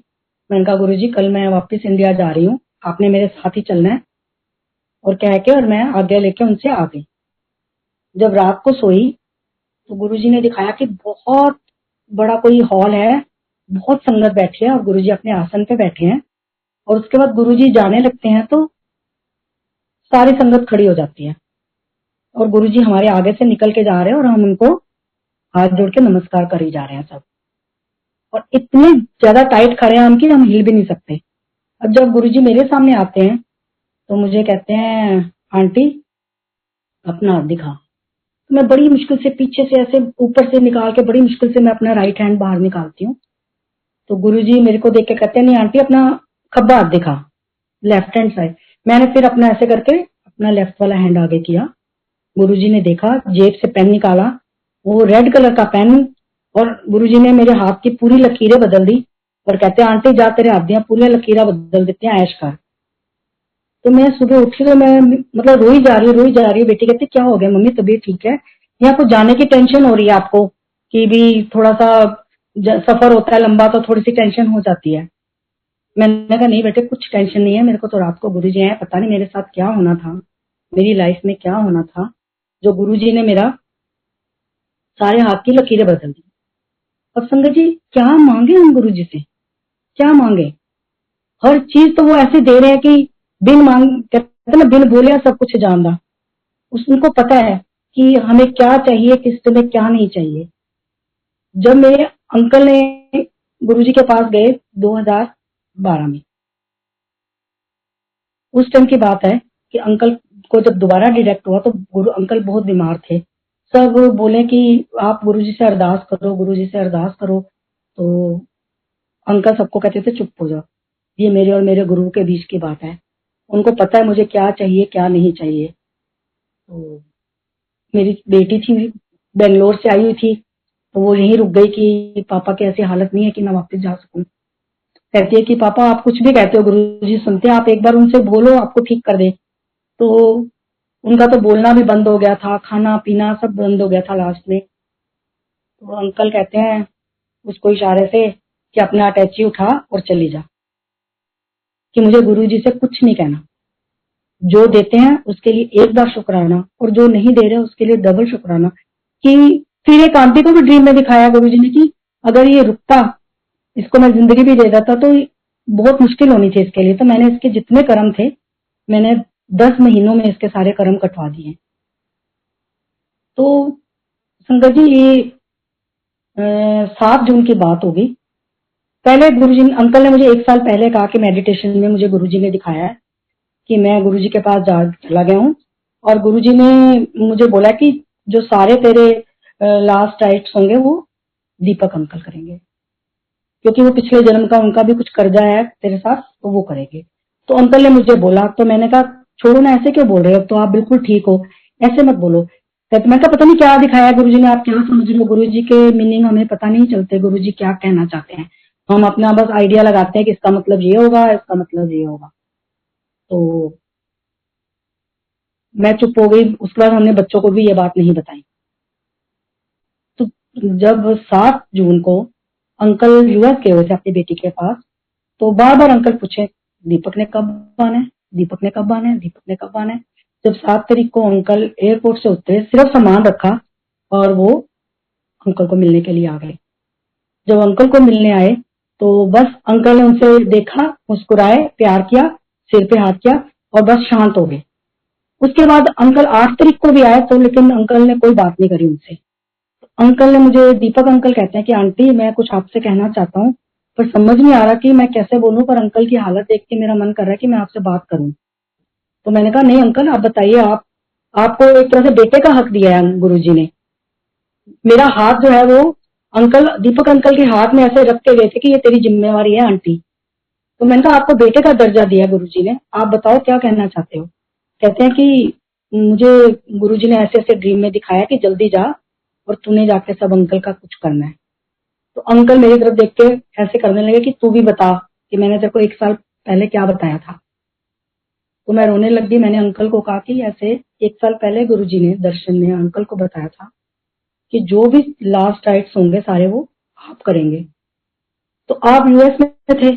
मैंने कहा गुरुजी कल मैं वापस इंडिया जा रही हूँ, आपने मेरे साथ ही चलना है, और कह के और मैं आज्ञा लेके उनसे आ गई। जब रात को सोई तो गुरुजी ने दिखाया कि बहुत बड़ा कोई हॉल है, बहुत संगत बैठी है, और गुरुजी अपने आसन पे बैठे हैं। और उसके बाद गुरुजी जाने लगते हैं तो सारी संगत खड़ी हो जाती है और गुरुजी हमारे आगे से निकल के जा रहे हैं और हम उनको हाथ जोड़ के नमस्कार करी जा रहे हैं सब। और इतने ज्यादा टाइट खड़े हैं हम कि हम हिल भी नहीं सकते। अब जब गुरुजी मेरे सामने आते हैं तो मुझे कहते हैं, आंटी अपना हाथ दिखा। तो मैं बड़ी मुश्किल से पीछे से ऐसे ऊपर से निकाल के बड़ी मुश्किल से मैं अपना राइट हैंड बाहर निकालती हूँ। तो गुरुजी मेरे को देख के कहते हैं, नहीं आंटी अपना खब्बा हाथ दिखा, लेफ्ट हैंड साइड। मैंने फिर अपना ऐसे करके अपना लेफ्ट वाला हैंड आगे किया। गुरुजी ने देखा, जेब से पेन निकाला, वो रेड कलर का पेन, और गुरुजी ने मेरे हाथ की पूरी लकीरें बदल दी और कहते हैं, आंटी जा तेरे हाथ दिया पूरी लकीरें बदल देते हैं, ऐश कर। तो मैं सुबह उठी तो मैं मतलब रोई जा रही हूँ। बेटी कहती क्या हो गया मम्मी, तबीयत ठीक है या कुछ जाने की टेंशन हो रही है आपको, कि भी थोड़ा सा सफर होता है लंबा तो थोड़ी सी टेंशन हो जाती है। मैंने कहा नहीं बेटे कुछ टेंशन नहीं है, मेरे को तो रात को गुरुजी आए, पता नहीं मेरे साथ क्या होना था, मेरी लाइफ में क्या होना था, जो गुरुजी ने मेरा सारे हाथ की लकीरें बदल दी। अब संगत जी क्या मांगे हम गुरुजी से, क्या मांगे? हर चीज तो वो ऐसे दे रहे हैं कि बिन मांग, कहते ना बिन बोले सब कुछ जानना। उनको पता है कि हमें क्या चाहिए, किस समय क्या नहीं चाहिए। जब मेरे अंकल ने गुरुजी के पास गए 2012 में, उस टाइम की बात है कि अंकल को जब दोबारा डिटेक्ट हुआ तो गुरु अंकल बहुत बीमार थे। सब बोले कि आप गुरुजी से अरदास करो, गुरुजी से अरदास करो। तो अंकल सबको कहते थे चुप हो जाओ, ये मेरे और मेरे गुरु के बीच की बात है, उनको पता है मुझे क्या चाहिए क्या नहीं चाहिए। तो मेरी बेटी थी बेंगलोर से आई हुई थी, तो वो यहीं रुक गई कि पापा की ऐसी हालत नहीं है कि मैं वापस जा सकूं। कहती है कि पापा आप कुछ भी कहते हो गुरुजी सुनते हैं, आप एक बार उनसे बोलो आपको ठीक कर दे। तो उनका तो बोलना भी बंद हो गया था, खाना पीना सब बंद हो गया था लास्ट में। तो अंकल कहते हैं उसको इशारे से कि अपना अटैची उठा और चली जा, कि मुझे गुरुजी से कुछ नहीं कहना, जो देते हैं उसके लिए एक बार शुक्राना और जो नहीं दे रहे उसके लिए डबल शुक्राना। कि फिर एक आंटी को भी ड्रीम में दिखाया गुरुजी ने कि अगर ये रुकता, इसको मैं जिंदगी भी दे देता तो बहुत मुश्किल होनी थी इसके लिए। तो मैंने इसके जितने कर्म थे मैंने 10 महीनों में इसके सारे कर्म कटवा दिए। तो संगत जी ये 7 जून की बात होगी। पहले गुरुजी अंकल ने मुझे 1 साल पहले कहा कि मेडिटेशन में मुझे गुरुजी ने दिखाया है कि मैं गुरुजी के पास जा चला गया हूँ और गुरुजी ने मुझे बोला कि जो सारे तेरे लास्ट राइट्स होंगे वो दीपक अंकल करेंगे, क्योंकि वो पिछले जन्म का उनका भी कुछ कर्जा है तेरे साथ, तो वो करेंगे। तो अंकल ने मुझे बोला, तो मैंने कहा छोड़ो ना, ऐसे क्यों बोल रहे हो, तो आप बिल्कुल ठीक हो, ऐसे मत बोलो। कहते मैं कहा पता नहीं क्या दिखाया गुरुजी ने, आप क्या समझ रहे हो, गुरुजी के मीनिंग हमें पता नहीं चलते, गुरुजी क्या कहना चाहते हैं, हम अपना बस आइडिया लगाते हैं कि इसका मतलब ये होगा, इसका मतलब ये होगा। तो मैं चुप हो गई। उसके बाद हमने बच्चों को भी ये बात नहीं बताई। तो जब 7 जून को अंकल यूएस गए हुए थे अपनी बेटी के पास, तो बार बार अंकल पूछे दीपक ने कब आना है, दीपक ने कब आना है, दीपक ने कब आना है। जब 7 तारीख को अंकल एयरपोर्ट से उतरे, सिर्फ सामान रखा और वो अंकल को मिलने के लिए आ गए। जब अंकल को मिलने आए तो बस अंकल ने उनसे देखा, मुस्कुराए, प्यार किया, सिर पे हाथ किया और बस शांत हो गए। उसके बाद अंकल 8 तारीख को भी आए तो, लेकिन अंकल ने कोई बात नहीं करी उनसे। अंकल ने मुझे, दीपक अंकल कहते हैं कि आंटी मैं कुछ आपसे कहना चाहता हूँ पर समझ नहीं आ रहा कि मैं कैसे बोलूं, पर अंकल की हालत देख के मेरा मन कर रहा है कि मैं आपसे बात करूं। तो मैंने कहा नहीं अंकल आप बताइए, आप आपको एक तरह से बेटे का हक दिया है गुरुजी ने। मेरा हाथ जो है वो अंकल, दीपक अंकल के हाथ में ऐसे रख के गए थे कि ये तेरी जिम्मेवारी है आंटी। तो मैंने कहा आपको बेटे का दर्जा दिया गुरुजी ने, आप बताओ क्या कहना चाहते हो। कहते हैं कि मुझे गुरुजी ने ऐसे ऐसे ड्रीम में दिखाया कि जल्दी जा और तूने जाके सब अंकल का कुछ करना है। तो अंकल मेरी तरफ देख के ऐसे करने लगे कि तू भी बता कि मैंने तेरे को 1 साल पहले क्या बताया था। तो मैं रोने लग गई। मैंने अंकल को कहा कि ऐसे 1 साल पहले गुरुजी ने दर्शन में अंकल को बताया था कि जो भी लास्ट राइट्स होंगे सारे वो आप करेंगे। तो आप यूएस में थे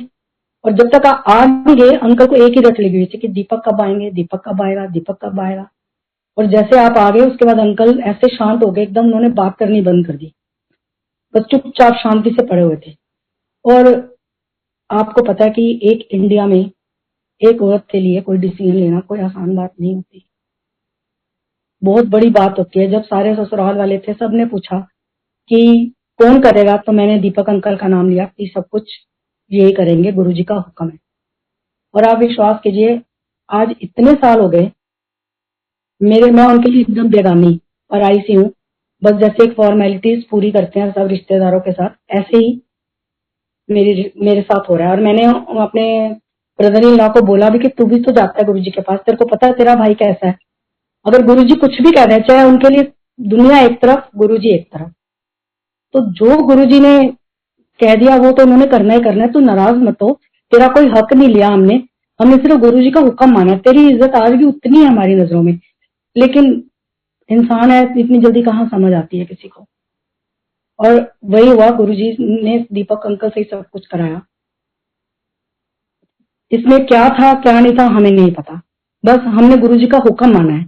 और जब तक आप आ नहीं गए अंकल को एक ही रट लगी हुई थी कि दीपक कब आएंगे, दीपक कब आएगा, दीपक कब आएगा। और जैसे आप आ गए उसके बाद अंकल ऐसे शांत हो गए एकदम, उन्होंने बात करनी बंद कर दी, बस चुपचाप शांति से पड़े हुए थे। और आपको पता है कि एक इंडिया में एक औरत के लिए कोई डिसीजन लेना कोई आसान बात नहीं होती, बहुत बड़ी बात होती है। जब सारे ससुराल वाले थे, सबने पूछा कि कौन करेगा, तो मैंने दीपक अंकल का नाम लिया कि सब कुछ यही करेंगे, गुरुजी का हुक्म है। और आप विश्वास कीजिए, आज इतने साल हो गए, मैं उनके लिए एकदम बेगानी और आई सी हूँ। बस जैसे एक फॉर्मेलिटीज पूरी करते हैं सब रिश्तेदारों के साथ, ऐसे ही मेरे साथ हो रहा है। और मैंने अपने ब्रदर इन लॉ को बोला भी कि तू भी तो जाता है गुरुजी के पास, तेरे को पता है तेरा भाई कैसा है। अगर गुरुजी कुछ भी कह रहे हैं, चाहे उनके लिए दुनिया एक तरफ गुरुजी एक तरफ, तो जो गुरुजी ने कह दिया वो तो उन्होंने करना ही करना है। तू नाराज मत हो, तेरा कोई हक नहीं लिया हमने हमने सिर्फ गुरुजी का हुक्म माना। तेरी इज्जत आज भी उतनी है हमारी नजरों में, लेकिन इंसान है, इतनी जल्दी कहाँ समझ आती है किसी को। और वही हुआ, गुरुजी ने दीपक अंकल से ही सब कुछ कराया। इसमें क्या था क्या नहीं था हमें नहीं पता, बस हमने गुरुजी का हुक्म माना है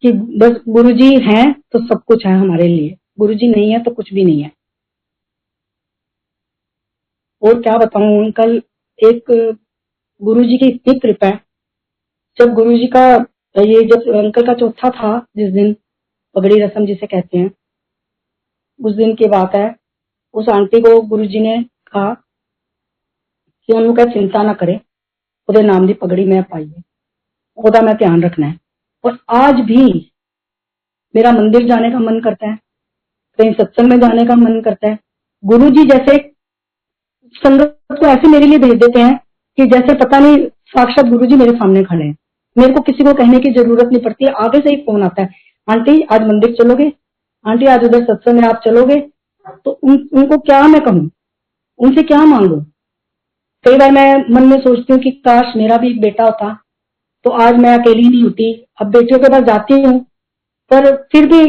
कि बस गुरुजी हैं तो सब कुछ है हमारे लिए, गुरुजी नहीं है तो कुछ भी नहीं है। और क्या बताऊं अंकल, एक गुरुजी की इतनी कृपा है। जब गुरुजी का जब अंकल का चौथा था, जिस दिन पगड़ी रस्म जिसे कहते हैं, उस दिन की बात है। उस आंटी को गुरुजी ने कहा कि ਉਹਨੂੰ कह चिंता ना करे, ਉਹਦੇ नाम की पगड़ी मैं पाई है, ਉਹਦਾ मैं ध्यान रखना है। और आज भी मेरा मंदिर जाने का मन करता है, कहीं सत्संग में जाने का मन करता है। गुरुजी जैसे संगत को ऐसे मेरे लिए भेज देते हैं कि जैसे पता नहीं साक्षात गुरुजी मेरे सामने खड़े हैं। मेरे को किसी को कहने की जरूरत नहीं पड़ती है, आगे से ही फोन आता है, आंटी आज मंदिर चलोगे, आंटी आज उधर सत्संग में आप चलोगे। तो उनको क्या मैं कहूँ, उनसे क्या मांगू। कई बार मैं मन में सोचती हूँ कि काश मेरा भी एक बेटा होता तो आज मैं अकेली नहीं होती। अब बेटियों के पास जाती हूँ, पर फिर भी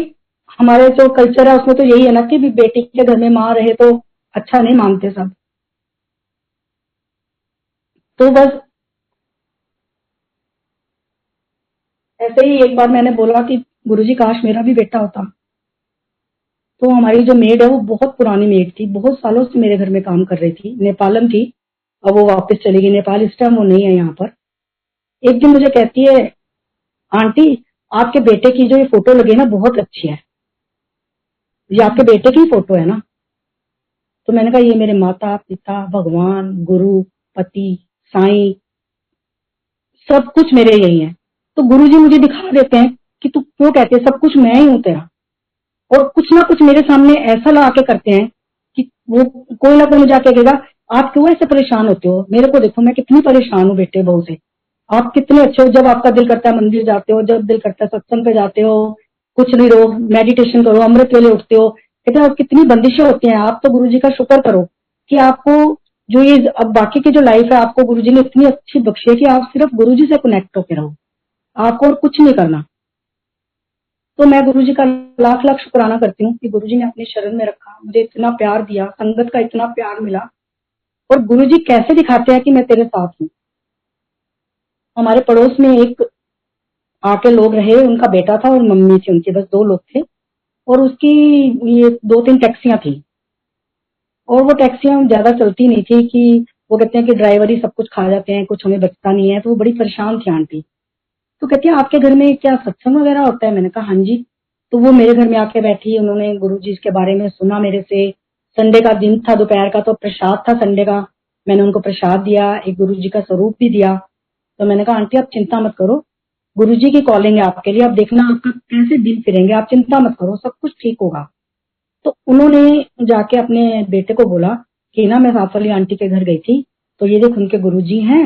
हमारे जो कल्चर है उसमें तो यही है ना कि भी बेटी के घर में माँ रहे तो अच्छा नहीं मानते सब। तो बस ऐसे ही एक बार मैंने बोला कि गुरुजी काश मेरा भी बेटा होता। तो हमारी जो मेड है वो बहुत पुरानी मेड थी, बहुत सालों से मेरे घर में काम कर रही थी, नेपालम थी। अब वो वापस चली गई नेपाल, इस टाइम वो नहीं है यहाँ पर। एक दिन मुझे कहती है, आंटी आपके बेटे की जो ये फोटो लगी है ना बहुत अच्छी है, ये आपके बेटे की फोटो है ना। तो मैंने कहा ये मेरे माता पिता भगवान गुरु पति साईं सब कुछ मेरे यही है। तो गुरुजी मुझे दिखा देते हैं कि तू क्यों कहते है सब कुछ मैं ही हूं तेरा। और कुछ ना कुछ मेरे सामने ऐसा ला के करते हैं कि वो कोई ना कोई मुझे आके कहेगा आप क्यों ऐसे परेशान होते हो, मेरे को देखो मैं कितनी परेशान हूँ बेटे बहू से, आप कितने अच्छे हो। जब आपका दिल करता है मंदिर जाते हो, जब दिल करता है सत्संग पे जाते हो, कुछ नहीं रहो मेडिटेशन करो, अमृत वेले उठते हो। कहते हैं अब कितनी बंदिशें होती हैं, आप तो गुरुजी का शुक्र करो कि आपको जो ये अब बाकी की जो लाइफ है आपको गुरुजी ने इतनी अच्छी बख्शी है कि आप सिर्फ गुरुजी से कनेक्ट होकर रहो, आपको और कुछ नहीं करना। तो मैं गुरुजी का लाख लाख शुक्राना करती हूँ कि गुरुजी ने अपने शरण में रखा, मुझे इतना प्यार दिया, संगत का इतना प्यार मिला। और गुरुजी कैसे दिखाते हैं कि मैं तेरे साथ हूँ। हमारे पड़ोस में एक आके लोग रहे, उनका बेटा था और मम्मी थी उनके, बस दो लोग थे। और उसकी ये दो तीन टैक्सियां थी और वो टैक्सियां ज्यादा चलती नहीं थी कि वो कहते हैं कि ड्राइवर ही सब कुछ खा जाते हैं, कुछ हमें बचता नहीं है। तो वो बड़ी परेशान थी आंटी। तो कहती है आपके घर में क्या सत्संग वगैरह होता है, मैंने कहा हाँ जी। तो वो मेरे घर में आके बैठी, उन्होंने गुरुजी के बारे में सुना मेरे से। संडे का दिन था, दोपहर का, तो प्रसाद था संडे का, मैंने उनको प्रसाद दिया, एक गुरुजी का स्वरूप भी दिया। तो मैंने कहा आंटी आप चिंता मत करो, गुरुजी की कॉलिंग है आपके लिए, आप देखना आपका कैसे दिन फिरेंगे, आप चिंता मत करो सब कुछ ठीक होगा। तो उन्होंने जाके अपने बेटे को बोला कि ना मैं साथ वाली आंटी के घर गई थी, तो ये देख उनके गुरुजी हैं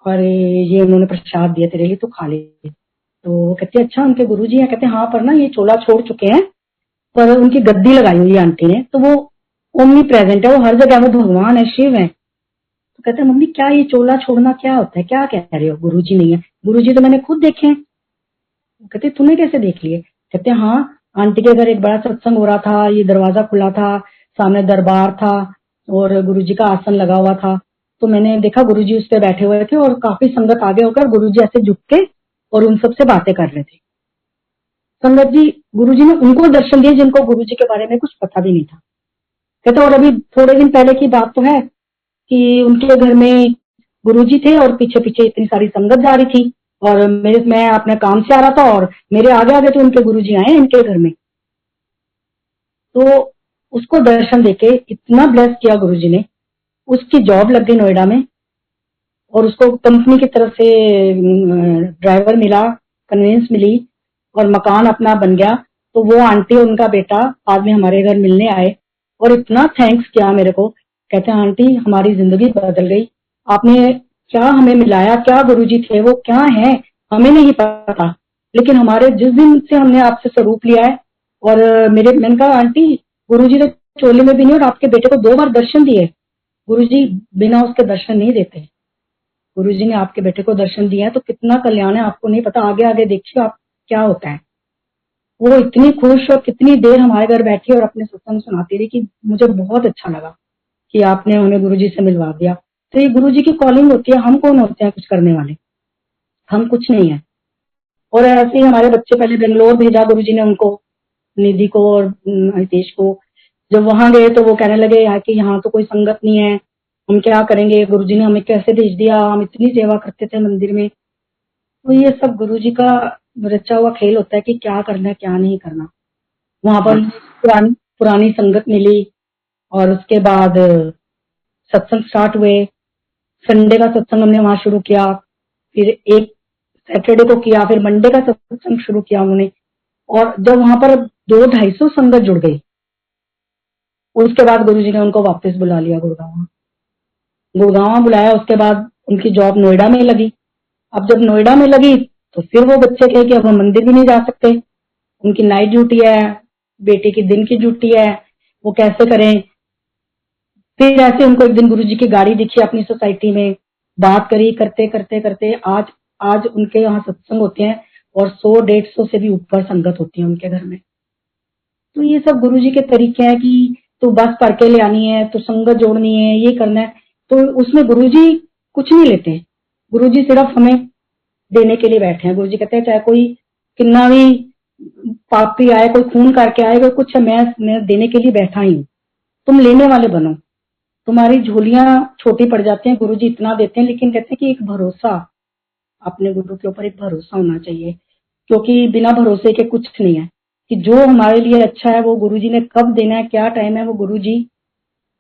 और ये उन्होंने प्रसाद दिया तेरे लिए, तो खा ले। तो कहते अच्छा उनके गुरुजी हैं, कहते हाँ पर ना ये चोला छोड़ चुके हैं, पर उनकी गद्दी लगाई हुई आंटी ने, तो वो ओमनी प्रेजेंट है, वो हर जगह, वो भगवान है, शिव है। तो कहते हैं मम्मी क्या ये चोला छोड़ना क्या होता है, क्या कह रहे हो, गुरुजी नहीं है। गुरुजी तो मैंने खुद देखे हैं। कहते तूने कैसे देख लिए। कहते हाँ आंटी के घर एक बड़ा सत्संग हो रहा था, ये दरवाजा खुला था, सामने दरबार था और गुरुजी का आसन लगा हुआ था। तो मैंने देखा गुरुजी उस पर बैठे हुए थे और काफी संगत आगे होकर गुरुजी ऐसे झुक के और उन सबसे बातें कर रहे थे। संगत जी गुरुजी ने उनको दर्शन दिए जिनको गुरुजी के बारे में कुछ पता भी नहीं था। कहते और अभी थोड़े दिन पहले की बात तो है कि उनके घर में गुरुजी थे और पीछे पीछे इतनी सारी संगत जा रही थी, और मैं अपने काम से आ रहा था और मेरे आगे आगे तो उनके गुरुजी आए इनके घर में। तो उसको दर्शन देके इतना ब्लेस किया गुरुजी ने, उसकी जॉब लग गई नोएडा में, और उसको कंपनी की तरफ से ड्राइवर मिला, कन्वेंस मिली, और मकान अपना बन गया। तो वो आंटी और उनका बेटा बाद में हमारे घर मिलने आए और इतना थैंक्स किया मेरे को। कहते हैं आंटी हमारी जिंदगी बदल गई, आपने क्या हमें मिलाया, क्या गुरुजी थे वो, क्या है हमें नहीं पता, लेकिन हमारे जिस दिन से हमने आपसे स्वरूप लिया है। और मैंने कहा आंटी गुरुजी तो चोले में भी नहीं और आपके बेटे को 2 बार दर्शन दिए, गुरुजी बिना उसके दर्शन नहीं देते। गुरुजी ने आपके बेटे को दर्शन दिया है तो कितना कल्याण है, आपको नहीं पता, आगे आगे देखिए आप क्या होता है। वो इतनी खुश और कितनी देर हमारे घर बैठी और अपने सत्संग सुनाती रही कि मुझे बहुत अच्छा लगा कि आपने हमें गुरुजी से मिलवा दिया। तो ये गुरुजी की कॉलिंग होती है, हम कौन होते हैं कुछ करने वाले, हम कुछ नहीं है। और ऐसे ही हमारे बच्चे पहले बेंगलोर भेजा गुरुजी ने उनको, निधि को और हितेश को। जब वहां गए तो वो कहने लगे यार कि यहाँ तो कोई संगत नहीं है, हम क्या करेंगे, गुरुजी ने हमें कैसे भेज दिया, हम इतनी सेवा करते थे मंदिर में। तो ये सब गुरुजी का रचा हुआ खेल होता है कि क्या करना है क्या नहीं करना। वहां पर पुरानी संगत मिली, और उसके बाद सत्संग स्टार्ट हुए। संडे का सत्संग हमने वहां शुरू किया, फिर एक सैटरडे को किया, फिर मंडे का सत्संग शुरू किया उन्होंने। और जब वहां पर 200-250 संगत जुड़ गई, उसके बाद गुरुजी ने उनको वापस बुला लिया गुड़गांव बुलाया। उसके बाद उनकी जॉब नोएडा में लगी। अब जब नोएडा में लगी तो फिर वो बच्चे कहे कि अब हम मंदिर भी नहीं जा सकते, उनकी नाइट ड्यूटी है, बेटे की दिन की ड्यूटी है, वो कैसे करें। फिर ऐसे उनको एक दिन गुरुजी की गाड़ी दिखी अपनी सोसाइटी में, बात करी, करते करते करते आज उनके यहाँ सत्संग होते हैं और 100-150 से भी ऊपर संगत होती है उनके घर में। तो ये सब गुरुजी के तरीके हैं कि तो बस पढ़ के ले आनी है, तो संगत जोड़नी है, ये करना है। तो उसमें गुरुजी कुछ नहीं लेते, गुरुजी सिर्फ हमें देने के लिए बैठे हैं। गुरुजी कहते हैं चाहे कोई कितना भी पापी आए, कोई खून करके आए, कोई कुछ, मैं देने के लिए बैठा ही हूँ, तुम लेने वाले बनो। तुम्हारी झोलियां छोटी पड़ जाती हैं, गुरुजी इतना देते हैं, लेकिन कहते हैं कि एक भरोसा, अपने गुरु के ऊपर एक भरोसा होना चाहिए, क्योंकि बिना भरोसे के कुछ नहीं है। कि जो हमारे लिए अच्छा है वो गुरुजी ने कब देना है, क्या टाइम है, वो गुरुजी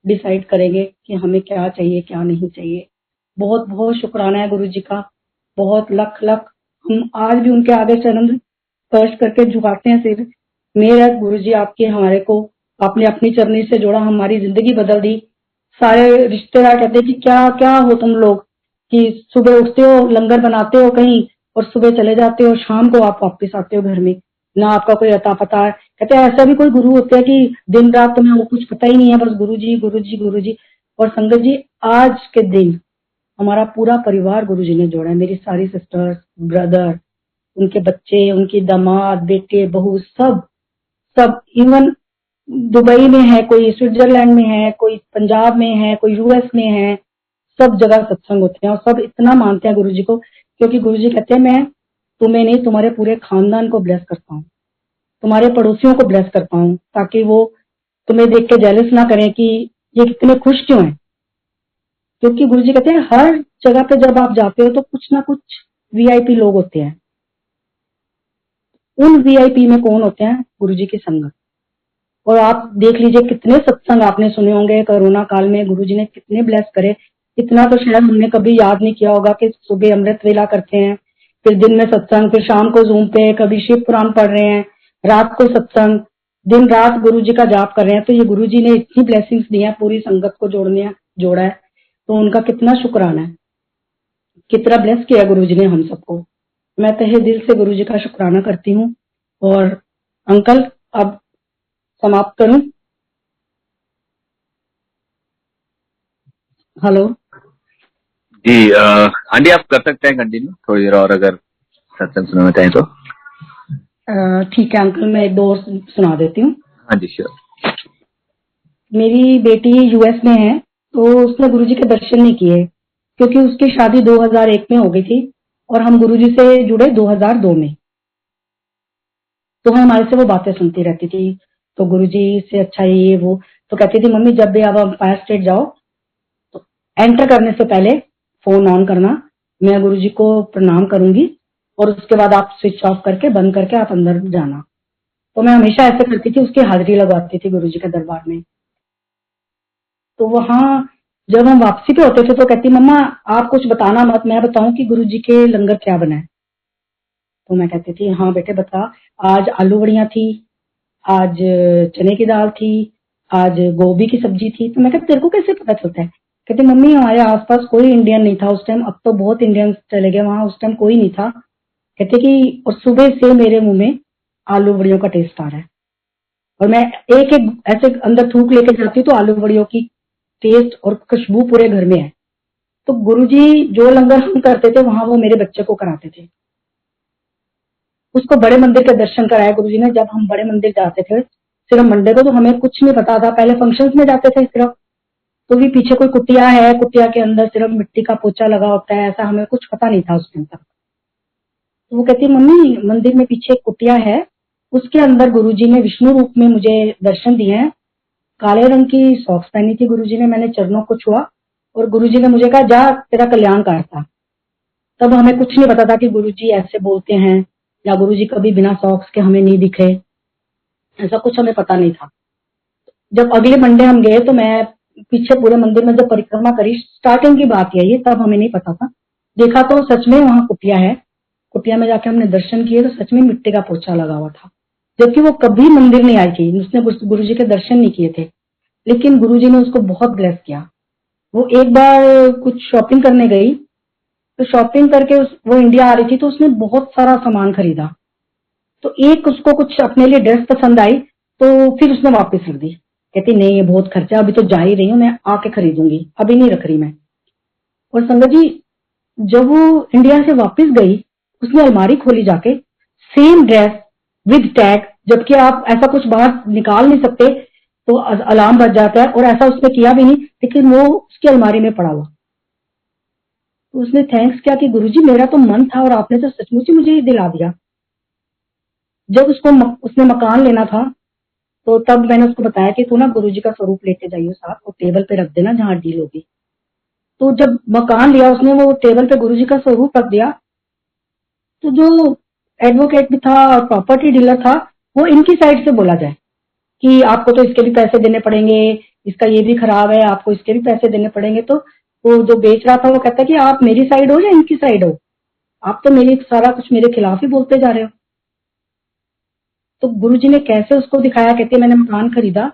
डिसाइड करेंगे कि हमें क्या चाहिए क्या नहीं चाहिए। बहुत बहुत शुक्राना है गुरुजी का, बहुत लख लख। हम आज भी उनके आगे चरण स्पर्श करके झुकाते हैं सिर। मेरा गुरुजी आपके हमारे को आपने अपनी चरनी से जोड़ा, हमारी जिंदगी बदल दी। सारे रिश्तेदार कहते कि क्या क्या हो तुम लोग, कि सुबह उठते हो लंगर बनाते हो कहीं और सुबह चले जाते हो, शाम को आप वापस आते हो घर में, ना आपका कोई अता पता है। कहते हैं ऐसा भी कोई गुरु होते हैं कि दिन रात तुम्हें वो कुछ पता ही नहीं है, बस गुरुजी गुरुजी गुरुजी। और संगत जी आज के दिन हमारा पूरा परिवार गुरुजी ने जोड़ा है, मेरी सारी सिस्टर्स, ब्रदर, उनके बच्चे, उनकी दामाद, बेटे, बहू, सब सब। इवन दुबई में है, कोई स्विट्जरलैंड में है, कोई पंजाब में है, कोई यूएस में है, सब जगह सत्संग होते हैं और सब इतना मानते हैं गुरुजी को, क्योंकि गुरुजी कहते हैं मैं तुम्हें नहीं तुम्हारे पूरे खानदान को ब्लेस करता हूँ, तुम्हारे पड़ोसियों को ब्लेस करता हूँ, ताकि वो तुम्हें देख के जेलस ना करें कि ये कितने खुश क्यों हैं। क्योंकि गुरुजी कहते हैं हर जगह पे जब आप जाते हो तो कुछ ना कुछ वीआईपी लोग होते हैं। उन वीआईपी में कौन होते हैं? गुरुजी की संगत। और आप देख लीजिए कितने सत्संग आपने सुने होंगे कोरोना काल में, गुरुजी ने कितने ब्लेस करे। इतना तो शायद हमने कभी याद नहीं किया होगा कि सुबह अमृत वेला करते हैं, फिर दिन में सत्संग, फिर शाम को जूम पे कभी शिव पुराण पढ़ रहे हैं, रात को सत्संग, दिन रात गुरुजी का जाप कर रहे हैं। तो ये गुरुजी ने इतनी ब्लेसिंग्स दी है, पूरी संगत को जोड़ा है, तो उनका कितना शुक्राना है, कितना ब्लेस किया गुरुजी ने हम सबको। मैं तहे दिल से गुरुजी का शुक्राना करती हूँ। और अंकल अब समाप्त करूं? हेलो जी आंटी आप कर सकते हैं कंटिन्यू थोड़ी देर और, अगर सत्संग सुनना चाहें तो। ठीक है अंकल, मैं एक दो और सुना देती हूँ। हाँ जी श्योर। मेरी बेटी यूएस में है, तो उसने गुरुजी के दर्शन नहीं किए, क्योंकि उसकी शादी 2001 में हो गई थी और हम गुरुजी से जुड़े 2002 में। तो हमारे से वो बातें सुनती रहती थी, तो गुरुजी से अच्छा ये वो, तो कहती थी मम्मी जब भी आप एम्पायर स्टेट जाओ तो एंटर करने से पहले फोन ऑन करना, मैं गुरुजी को प्रणाम करूंगी और उसके बाद आप स्विच ऑफ करके बंद करके आप अंदर जाना। तो मैं हमेशा ऐसे करती थी, उसकी हाजिरी लगवाती थी गुरुजी के दरबार में। तो वहां जब हम वापसी पे होते थे तो कहती, मम्मा आप कुछ बताना मत, मैं बताऊं कि गुरुजी के लंगर क्या बना है। तो मैं कहती थी हाँ बेटे बता, आज आलू बड़ियां थी, आज चने की दाल थी, आज गोभी की सब्जी थी। तो मैं कहती तेरे को कैसे पता चलता है? कहती मम्मी हमारे आसपास कोई इंडियन नहीं था उस टाइम, अब तो बहुत इंडियंस चले गए, वहां उस टाइम कोई नहीं था। कहते कि और सुबह से मेरे मुंह में आलू बड़ियों का टेस्ट आ रहा है, और मैं एक एक ऐसे अंदर थूक लेके जाती हूँ तो आलू बड़ियों की टेस्ट और खुशबू पूरे घर में है। तो गुरुजी जो लंगर हम करते थे वहां वो मेरे बच्चे को कराते थे। उसको बड़े मंदिर के दर्शन कराए गुरुजी ने। जब हम बड़े मंदिर जाते थे सिर्फ मंडे को, तो हमें कुछ नहीं पता था, पहले फंक्शंस में जाते थे सिर्फ, तो भी पीछे कोई कुटिया है, कुटिया के अंदर सिर्फ मिट्टी का पोचा लगा होता है, ऐसा हमें कुछ पता नहीं था उस दिन तक। तो वो कहती मम्मी मंदिर में पीछे एक कुटिया है, उसके अंदर गुरुजी ने विष्णु रूप में मुझे दर्शन दिए हैं। काले रंग की सॉक्स पहनी थी गुरुजी ने, मैंने चरणों को छुआ और गुरुजी ने मुझे कहा जा तेरा कल्याण करता। तब हमें कुछ नहीं पता था कि गुरुजी ऐसे बोलते हैं, या गुरुजी कभी बिना सॉक्स के हमें नहीं दिखे, ऐसा कुछ हमें पता नहीं था। जब अगले मंडे हम गए तो मैं पीछे पूरे मंदिर में जब परिक्रमा करी, स्टार्टिंग की बात है ये, तब हमें नहीं पता था। देखा तो सच में वहां कुटिया है, कुटिया में जाके हमने दर्शन किए तो सच में मिट्टी का पोछा लगा हुआ था, जबकि वो कभी मंदिर नहीं आई थी, उसने गुरुजी के दर्शन नहीं किए थे, लेकिन गुरुजी ने उसको बहुत ब्लेस किया। वो एक बार कुछ शॉपिंग करने गई, तो शॉपिंग करके वो इंडिया आ रही थी, तो उसने बहुत सारा सामान खरीदा। तो एक उसको कुछ अपने लिए ड्रेस पसंद आई, तो फिर उसने वापस रख दी। कहती नहीं ये बहुत खर्चा, अभी तो जा ही रही हूँ, मैं आके खरीदूंगी, अभी नहीं रख रही मैं। और संगत जी जब वो इंडिया से वापस गई, उसने अलमारी खोली जाके, सेम ड्रेस विद टैग, जबकि आप ऐसा कुछ बाहर निकाल नहीं सकते, तो अलार्म बज जाता है, और ऐसा उसने किया भी नहीं, लेकिन वो उसकी अलमारी में पड़ा हुआ। तो उसने थैंक्स किया कि गुरुजी मेरा तो मन था और आपने तो सचमुच ही मुझे ये दिला दिया। जब उसने मकान लेना था, तो तब मैंने उसको बताया कि तू ना गुरुजी का स्वरूप लेके जाइयो साथ, और टेबल पे रख देना जहां डील होगी। तो जब मकान लिया उसने, वो टेबल पे गुरुजी का स्वरूप रख दिया, तो जो एडवोकेट भी था और प्रॉपर्टी डीलर था, वो इनकी साइड से बोला जाए कि आपको तो इसके भी पैसे देने पड़ेंगे, इसका ये भी खराब है, आपको इसके भी पैसे देने पड़ेंगे। तो वो जो बेच रहा था वो कहता कि आप मेरी साइड हो या इनकी साइड हो, आप तो मेरी सारा कुछ मेरे खिलाफ ही बोलते जा रहे हो। तो गुरुजी ने कैसे उसको दिखाया, कहते मैंने मकान खरीदा,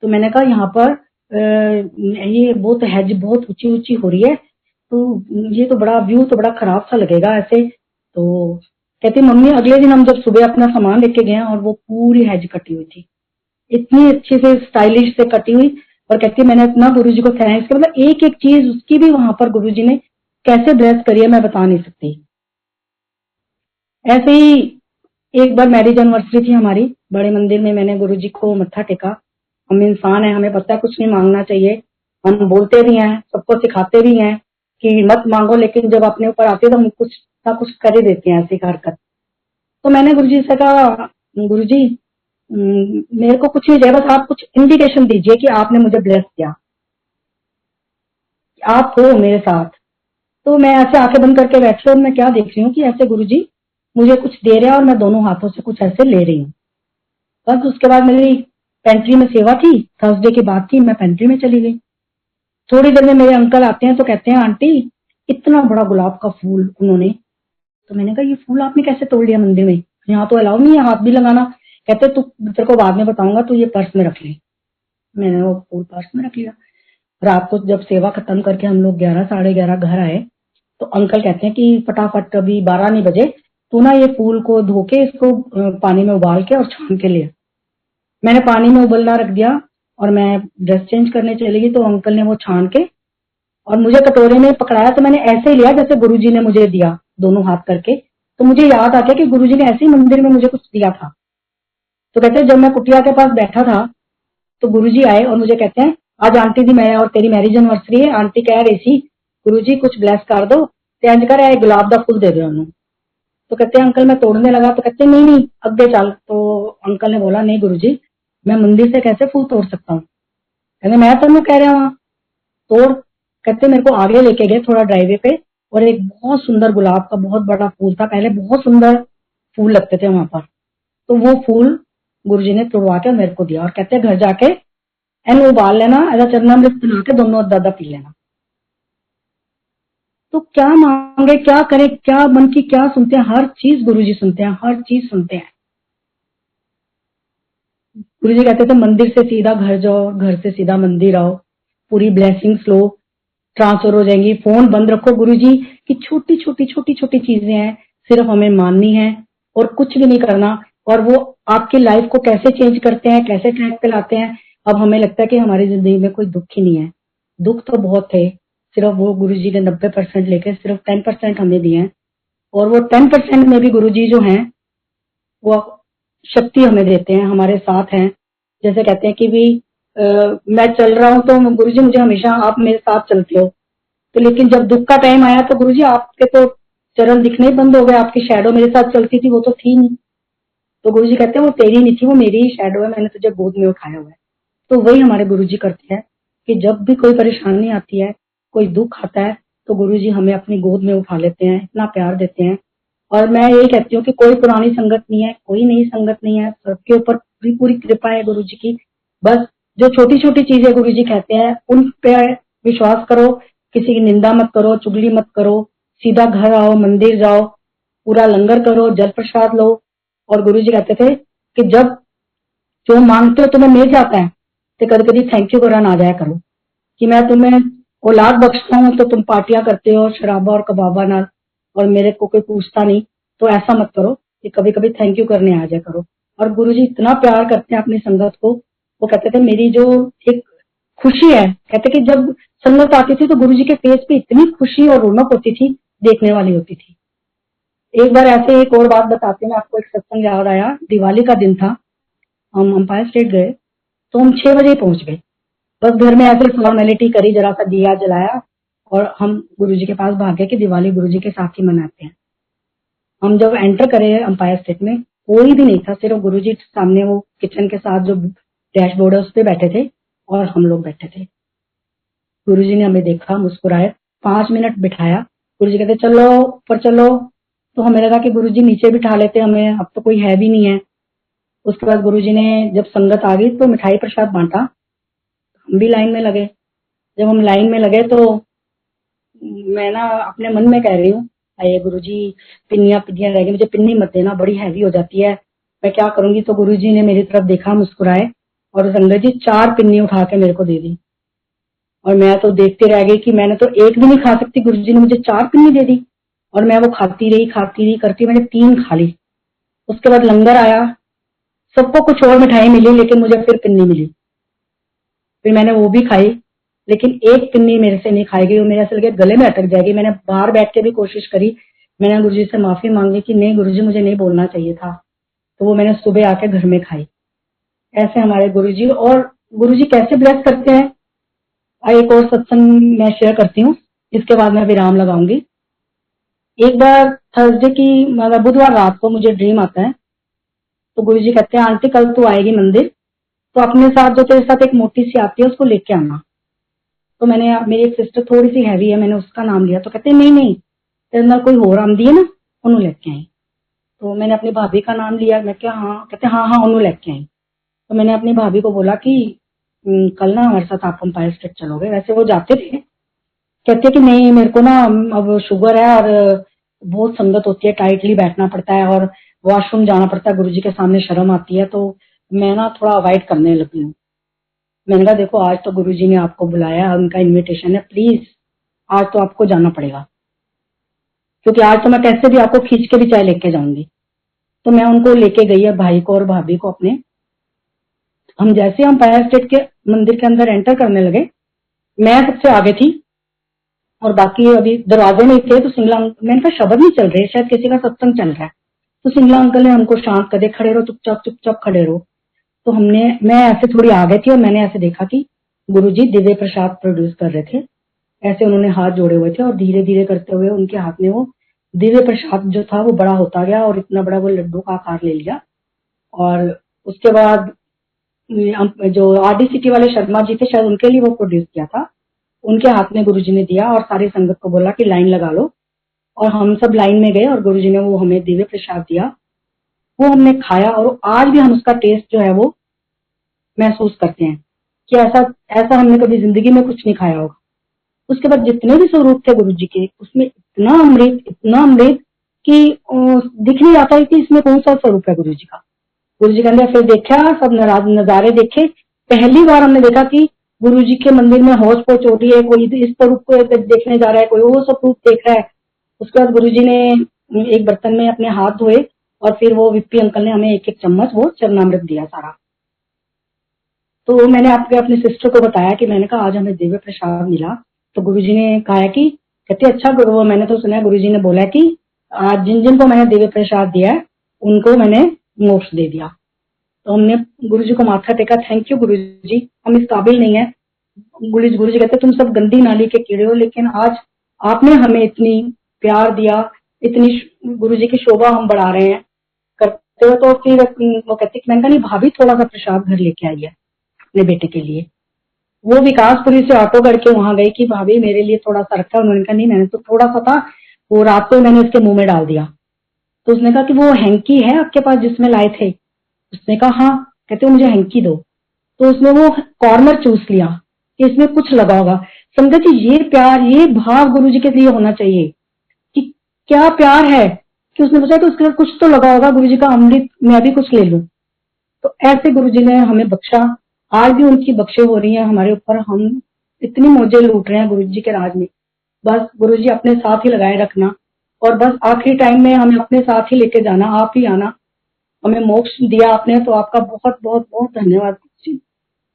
तो मैंने कहा यहाँ पर ये बहुत हैज बहुत ऊंची ऊंची हो रही है, तो ये तो बड़ा व्यू तो बड़ा खराब सा लगेगा ऐसे। तो कहती मम्मी अगले दिन हम जब सुबह अपना सामान लेके गए और वो पूरी हैज कटी हुई थी, इतनी अच्छी से स्टाइलिश से कटी हुई। और कहती मैंने इतना गुरुजी को थैंक्स किया, मतलब एक एक चीज उसकी भी वहां पर गुरुजी ने कैसे ब्लेस करी है मैं बता नहीं सकती। ऐसे ही एक बार मैरिज एनिवर्सरी थी हमारी, बड़े मंदिर में मैंने गुरुजी को मत्था टेका। हम इंसान हैं, हमें पता है कुछ नहीं मांगना चाहिए, हम बोलते भी हैं, सबको सिखाते भी हैं कि मत मांगो, लेकिन जब अपने ऊपर आती है तो हम कुछ ना कुछ कर ही देते हैं ऐसी हरकत। तो मैंने गुरुजी से कहा गुरुजी मेरे को कुछ नहीं चाहिए, बस आप कुछ इंडिकेशन दीजिए कि आपने मुझे ब्लेस किया, आप हो मेरे साथ। तो मैं ऐसे आंखें बंद करके बैठी और मैं क्या देख रही हूँ कि ऐसे गुरुजी मुझे कुछ दे रहे हैं और मैं दोनों हाथों से कुछ ऐसे ले रही हूँ। बस उसके बाद मेरी पेंट्री में सेवा थी, थर्सडे की बात थी, मैं पेंट्री में चली गई। थोड़ी देर में मेरे अंकल आते हैं तो कहते हैं आंटी इतना बड़ा गुलाब का फूल उन्होंने। तो मैंने कहा ये फूल आपने कैसे तोड़ लिया मंदिर में, यहाँ तो अलाउ नहीं है हाथ भी लगाना। कहते तू तेरे को बाद में बताऊंगा, तू ये पर्स में रख ले। मैंने वो फूल पर्स में रख लिया। रात को जब सेवा खत्म करके हम लोग 11 साढ़े 11 घर आए, तो अंकल कहते हैं कि फटाफट अभी 12 नहीं बजे, तू ना ये फूल को धो के इसको पानी में उबाल के और छान के ले। मैंने पानी में उबलना रख दिया और मैं ड्रेस चेंज करने चली गई, तो अंकल ने वो छान के और मुझे कटोरे में पकड़ाया, तो मैंने ऐसे ही लिया जैसे गुरुजी ने मुझे दिया, दोनों हाथ करके। तो मुझे याद आ गया कि गुरुजी ने ऐसे ही मंदिर में मुझे कुछ दिया था। तो कहते हैं जब मैं कुटिया के पास बैठा था तो गुरुजी आए और मुझे कहते हैं आज आंटी दी मैं और तेरी मैरिज एनिवर्सरी है, आंटी कह रही थी गुरुजी कुछ ब्लेस कर दो, ते इंज कर गुलाब का फूल दे दो उन्होंने। तो कहते हैं अंकल मैं तोड़ने लगा, तो कहते नहीं नहीं अगे चल। तो अंकल ने बोला नहीं गुरुजी मैं मंदिर से कैसे फूल तोड़ सकता हूँ, कहते मैं तुम्हें कह रहा हूँ तोड़। कहते मेरे को आगे लेके गए थोड़ा ड्राइवे पे, और एक बहुत सुंदर गुलाब का बहुत बड़ा फूल था, पहले बहुत सुंदर फूल लगते थे वहां पर। तो वो फूल गुरुजी ने तोड़वा के मेरे को दिया और कहते घर जाके एन उबाल लेना, ऐसा चरनामृत बना के दोनों दादा पी लेना। तो क्या मांगे, क्या करे, क्या मन की क्या सुनते हैं, हर चीज गुरुजी सुनते हैं, हर चीज सुनते हैं। गुरुजी कहते थे मंदिर से सीधा घर जाओ, घर से सीधा मंदिर आओ, पूरी ब्लेसिंग्स लो, ट्रांसफर हो जाएंगी। फोन बंद रखो, गुरुजी की छोटी छोटी छोटी छोटी चीजें हैं, सिर्फ हमें माननी है और कुछ भी नहीं करना। और वो आपकी लाइफ को कैसे चेंज करते हैं, कैसे ट्रैक पे लाते हैं। अब हमें लगता है कि हमारी जिंदगी में कोई दुख ही नहीं है, दुख तो बहुत थे, सिर्फ वो गुरुजी ने 90% लेके सिर्फ 10% हमें दिए हैं। और वो 10% में भी गुरुजी जो हैं वो शक्ति हमें देते हैं, हमारे साथ हैं। जैसे कहते हैं कि भी मैं चल रहा हूँ तो गुरुजी मुझे हमेशा आप मेरे साथ चलते हो। तो लेकिन जब दुख का टाइम आया तो गुरुजी आपके तो चरण दिखने ही बंद हो गए, आपकी शैडो मेरे साथ चलती थी वो तो थी नहीं। तो गुरुजी कहते हैं वो तेरी नहीं थी, वो मेरी ही शैडो है, मैंने तुझे गोद में उठाया हुआ है। तो वही हमारे गुरुजी करते हैं कि जब भी कोई परेशानी आती है, कोई दुख आता है, तो गुरुजी हमें अपनी गोद में उठा लेते हैं, इतना प्यार देते हैं। और मैं यही कहती हूँ कि कोई पुरानी संगत नहीं है, कोई नई संगत नहीं है, सबके ऊपर पूरी पूरी कृपा है गुरुजी की। बस जो छोटी छोटी चीजें गुरुजी कहते हैं उन पे विश्वास करो, किसी की निंदा मत करो, चुगली मत करो, सीधा घर आओ, मंदिर जाओ, पूरा लंगर करो, जल प्रसाद लो। और गुरुजी कहते थे कि जब जो मांगते हो तुम्हें मिल जाता है तो कभी कभी थैंक यू करना आ जाया करो, कि मैं तुम्हें औलाद बख्शता हूँ तो तुम पार्टियां करते हो शराबा और कबाबा नाल, और मेरे को कोई पूछता नहीं। तो ऐसा मत करो, कि कभी कभी थैंक यू करने आ जाया करो। और गुरुजी इतना प्यार करते हैं अपनी संगत को। वो कहते थे मेरी जो एक खुशी है, कहते कि जब संगत आती थी तो गुरुजी के फेस पे इतनी खुशी और रौनक होती थी, देखने वाली होती थी। एक बार ऐसे एक और बात बताते हैं, मैं आपको एक सत्संग याद आया, दिवाली का दिन था, हम अंपायर स्टेट गए, तो हम 6 बजे पहुंच गए। बस घर में ऐसे फॉर्मेलिटी करी, जरा सा दिया जलाया और हम गुरुजी के पास भागे कि दिवाली गुरुजी के साथ ही मनाते हैं। हम जब एंटर करे अंपायर स्टेट में, कोई भी नहीं था, सिर्फ गुरुजी सामने वो किचन के साथ जो डैशबोर्ड है उस पे बैठे थे और हम लोग बैठे थे। गुरुजी ने हमें देखा, मुस्कुराए, 5 मिनट बिठाया। गुरुजी कहते चलो ऊपर चलो। तो हमें लगा कि गुरुजी नीचे बिठा लेते हमें, अब तो कोई है भी नहीं है। उसके बाद गुरुजी ने जब संगत आ गई तो मिठाई प्रसाद बांटा, हम भी लाइन में लगे। जब हम लाइन में लगे तो मैं ना अपने मन में कह रही हूँ, अरे गुरुजी पिन्नियां पिन्नियां रह गई, मुझे पिन्नी मत देना, बड़ी हैवी हो जाती है, मैं क्या करूंगी। तो गुरुजी ने मेरी तरफ देखा, मुस्कुराए और संगत जी 4 पिन्नी उठा के मेरे को दे दी। और मैं तो देखते रह गई कि मैंने तो एक भी नहीं खा सकती, गुरुजी ने मुझे 4 पिन्नी दे दी। और मैं वो खाती रही करती, मैंने 3 खा ली। उसके बाद लंगर आया, सबको कुछ और मिठाई मिली लेकिन मुझे फिर पिन्नी मिली। फिर मैंने वो भी खाई, लेकिन एक पिन्नी मेरे से नहीं खाई गई, वो मेरे ऐसे लगे गले में अटक जाएगी। मैंने बाहर बैठ के भी कोशिश करी, मैंने गुरुजी से माफी मांगी कि नहीं गुरुजी मुझे नहीं बोलना चाहिए था। तो वो मैंने सुबह आके घर में खाई। ऐसे हमारे गुरुजी, और गुरुजी कैसे ब्लेस करते हैं, एक और सत्संग मैं शेयर करती हूँ, इसके बाद मैं विराम लगाऊंगी। एक बार थर्सडे की मतलब बुधवार रात को मुझे ड्रीम आता है। तो गुरुजी कहते हैं आंटी कल तू आएगी मंदिर, तो अपने साथ जो तेरे साथ एक मोटी सी आती है उसको लेके आना। तो मैंने, मेरी एक सिस्टर थोड़ी सी हैवी है, मैंने उसका नाम लिया। तो कहते नहीं नहीं तेरे अंदर कोई और आमदी है ना, उन्होंने लेके आई। तो मैंने अपनी भाभी का नाम लिया, मैं क्या हाँ, कहते हाँ हाँ उन्होंने लेके आई। तो मैंने अपनी भाभी को बोला कि कल ना हमारे साथ आप अंपायर स्टेट चलोगे। वैसे वो जाते थे, कहते कि नहीं मेरे को ना अब शुगर है और बहुत संगत होती है, टाइटली बैठना पड़ता है और वॉशरूम जाना पड़ता है, गुरुजी के सामने शर्म आती है, तो मैं ना थोड़ा अवॉइड करने लगी हूँ। मैंने कहा देखो आज तो गुरुजी ने आपको बुलाया, उनका इनविटेशन है, प्लीज आज तो आपको जाना पड़ेगा, क्योंकि आज तो मैं कैसे भी आपको खींच के भी चाय लेके जाऊंगी। तो मैं उनको लेके गई है, भाई को और भाभी को अपने। हम जैसे हम अंपायर स्टेट के मंदिर के अंदर एंटर करने लगे, मैं सबसे आगे थी और बाकी अभी दरवाजे में थे। तो सिंगला मैंने कहा शब्द नहीं चल रहे, शायद किसी का सत्संग चल रहा है। तो सिंगला अंकल ने हमको शांत कर दिया, खड़े रहो, चुपचाप चुपचाप खड़े रहो। तो मैं ऐसे थोड़ी आ गई थी और मैंने ऐसे देखा कि गुरुजी दिव्य प्रसाद प्रोड्यूस कर रहे थे। ऐसे उन्होंने हाथ जोड़े हुए थे और धीरे धीरे करते हुए उनके हाथ में वो दिव्य प्रसाद जो था वो बड़ा होता गया और इतना बड़ा वो लड्डू का आकार ले लिया। और उसके बाद जो आरडी सिटी वाले शर्मा जी थे, शायद उनके लिए वो प्रोड्यूस किया था। उनके हाथ में गुरुजी ने दिया और सारी संगत को बोला कि लाइन लगा लो, और हम सब लाइन में गए और गुरुजी ने वो हमें दिव्य प्रसाद दिया। वो हमने खाया और आज भी हम उसका टेस्ट जो है वो महसूस करते हैं कि ऐसा ऐसा हमने कभी जिंदगी में कुछ नहीं खाया होगा। उसके बाद जितने भी स्वरूप थे गुरुजी के, उसमें इतना अमृत कि दिख नहीं आता है कि इसमें कौन सा स्वरूप है गुरुजी का। गुरुजी के अंदर फिर देखा, सब नजारे देखे। पहली बार हमने देखा कि गुरुजी के मंदिर में हौज पौच हो रही है, कोई इस स्वरूप को देखने जा रहा है, कोई वो स्वरूप देख रहा है। उसके बाद गुरुजी ने एक बर्तन में अपने हाथ धोए और फिर वो विप्पी अंकल ने हमें एक एक चम्मच वो चरणामृत दिया सारा। तो मैंने अपने सिस्टर को बताया कि मैंने कहा आज हमें दिव्य प्रसाद मिला। तो गुरुजी ने कहा कि कहते अच्छा गुरु, मैंने तो सुना गुरुजी ने बोला कि आज जिन जिन को मैंने दिव्य प्रसाद दिया है उनको मैंने मोक्ष दे दिया। तो हमने गुरुजी को माथा टेका, थैंक यू गुरुजी, हम इस काबिल नहीं है। गुरुजी कहते तुम सब गंदी नाली के कीड़े हो, लेकिन आज आपने हमें इतनी प्यार दिया, इतनी गुरुजी की शोभा हम बढ़ा रहे हैं करते हो। तो फिर वो कहते मैंने कहा नहीं भाभी थोड़ा सा प्रसाद घर लेके आई है अपने बेटे के लिए। वो विकासपुरी से ऑटो करके वहां गई कि भाभी मेरे लिए थोड़ा सा रखा। उन्होंने कहा नहीं मैंने तो थोड़ा सा था, वो रात को मैंने उसके मुंह में डाल दिया। तो उसने कहा कि वो हैंकी है आपके पास जिसमें लाए थे? उसने कहा हाँ। कहते मुझे हैंकी दो। तो उसने वो कॉर्नर चूस लिया कि इसमें कुछ लगा होगा। संगत जी ये प्यार, ये भाव गुरुजी के लिए होना चाहिए कि क्या प्यार है कि उसने पूछा कि उसके साथ कुछ तो लगा होगा, गुरुजी का अमृत मैं भी कुछ ले लूं। तो ऐसे गुरुजी ने हमें बख्शा, आज भी उनकी बख्शे हो रही है हमारे ऊपर। हम इतनी मौजें लूट रहे हैं गुरुजी के राज में। बस गुरुजी अपने साथ ही लगाए रखना और बस आखिरी टाइम में हमें अपने साथ ही लेके जाना, आप ही आना। हमें मोक्ष दिया आपने तो आपका बहुत बहुत बहुत धन्यवाद गुरुजी।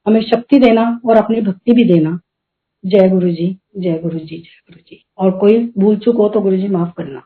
हमें शक्ति देना और अपनी भक्ति भी देना। जय गुरुजी, जय गुरुजी, जय गुरुजी। और कोई भूल चूक हो तो गुरुजी माफ करना।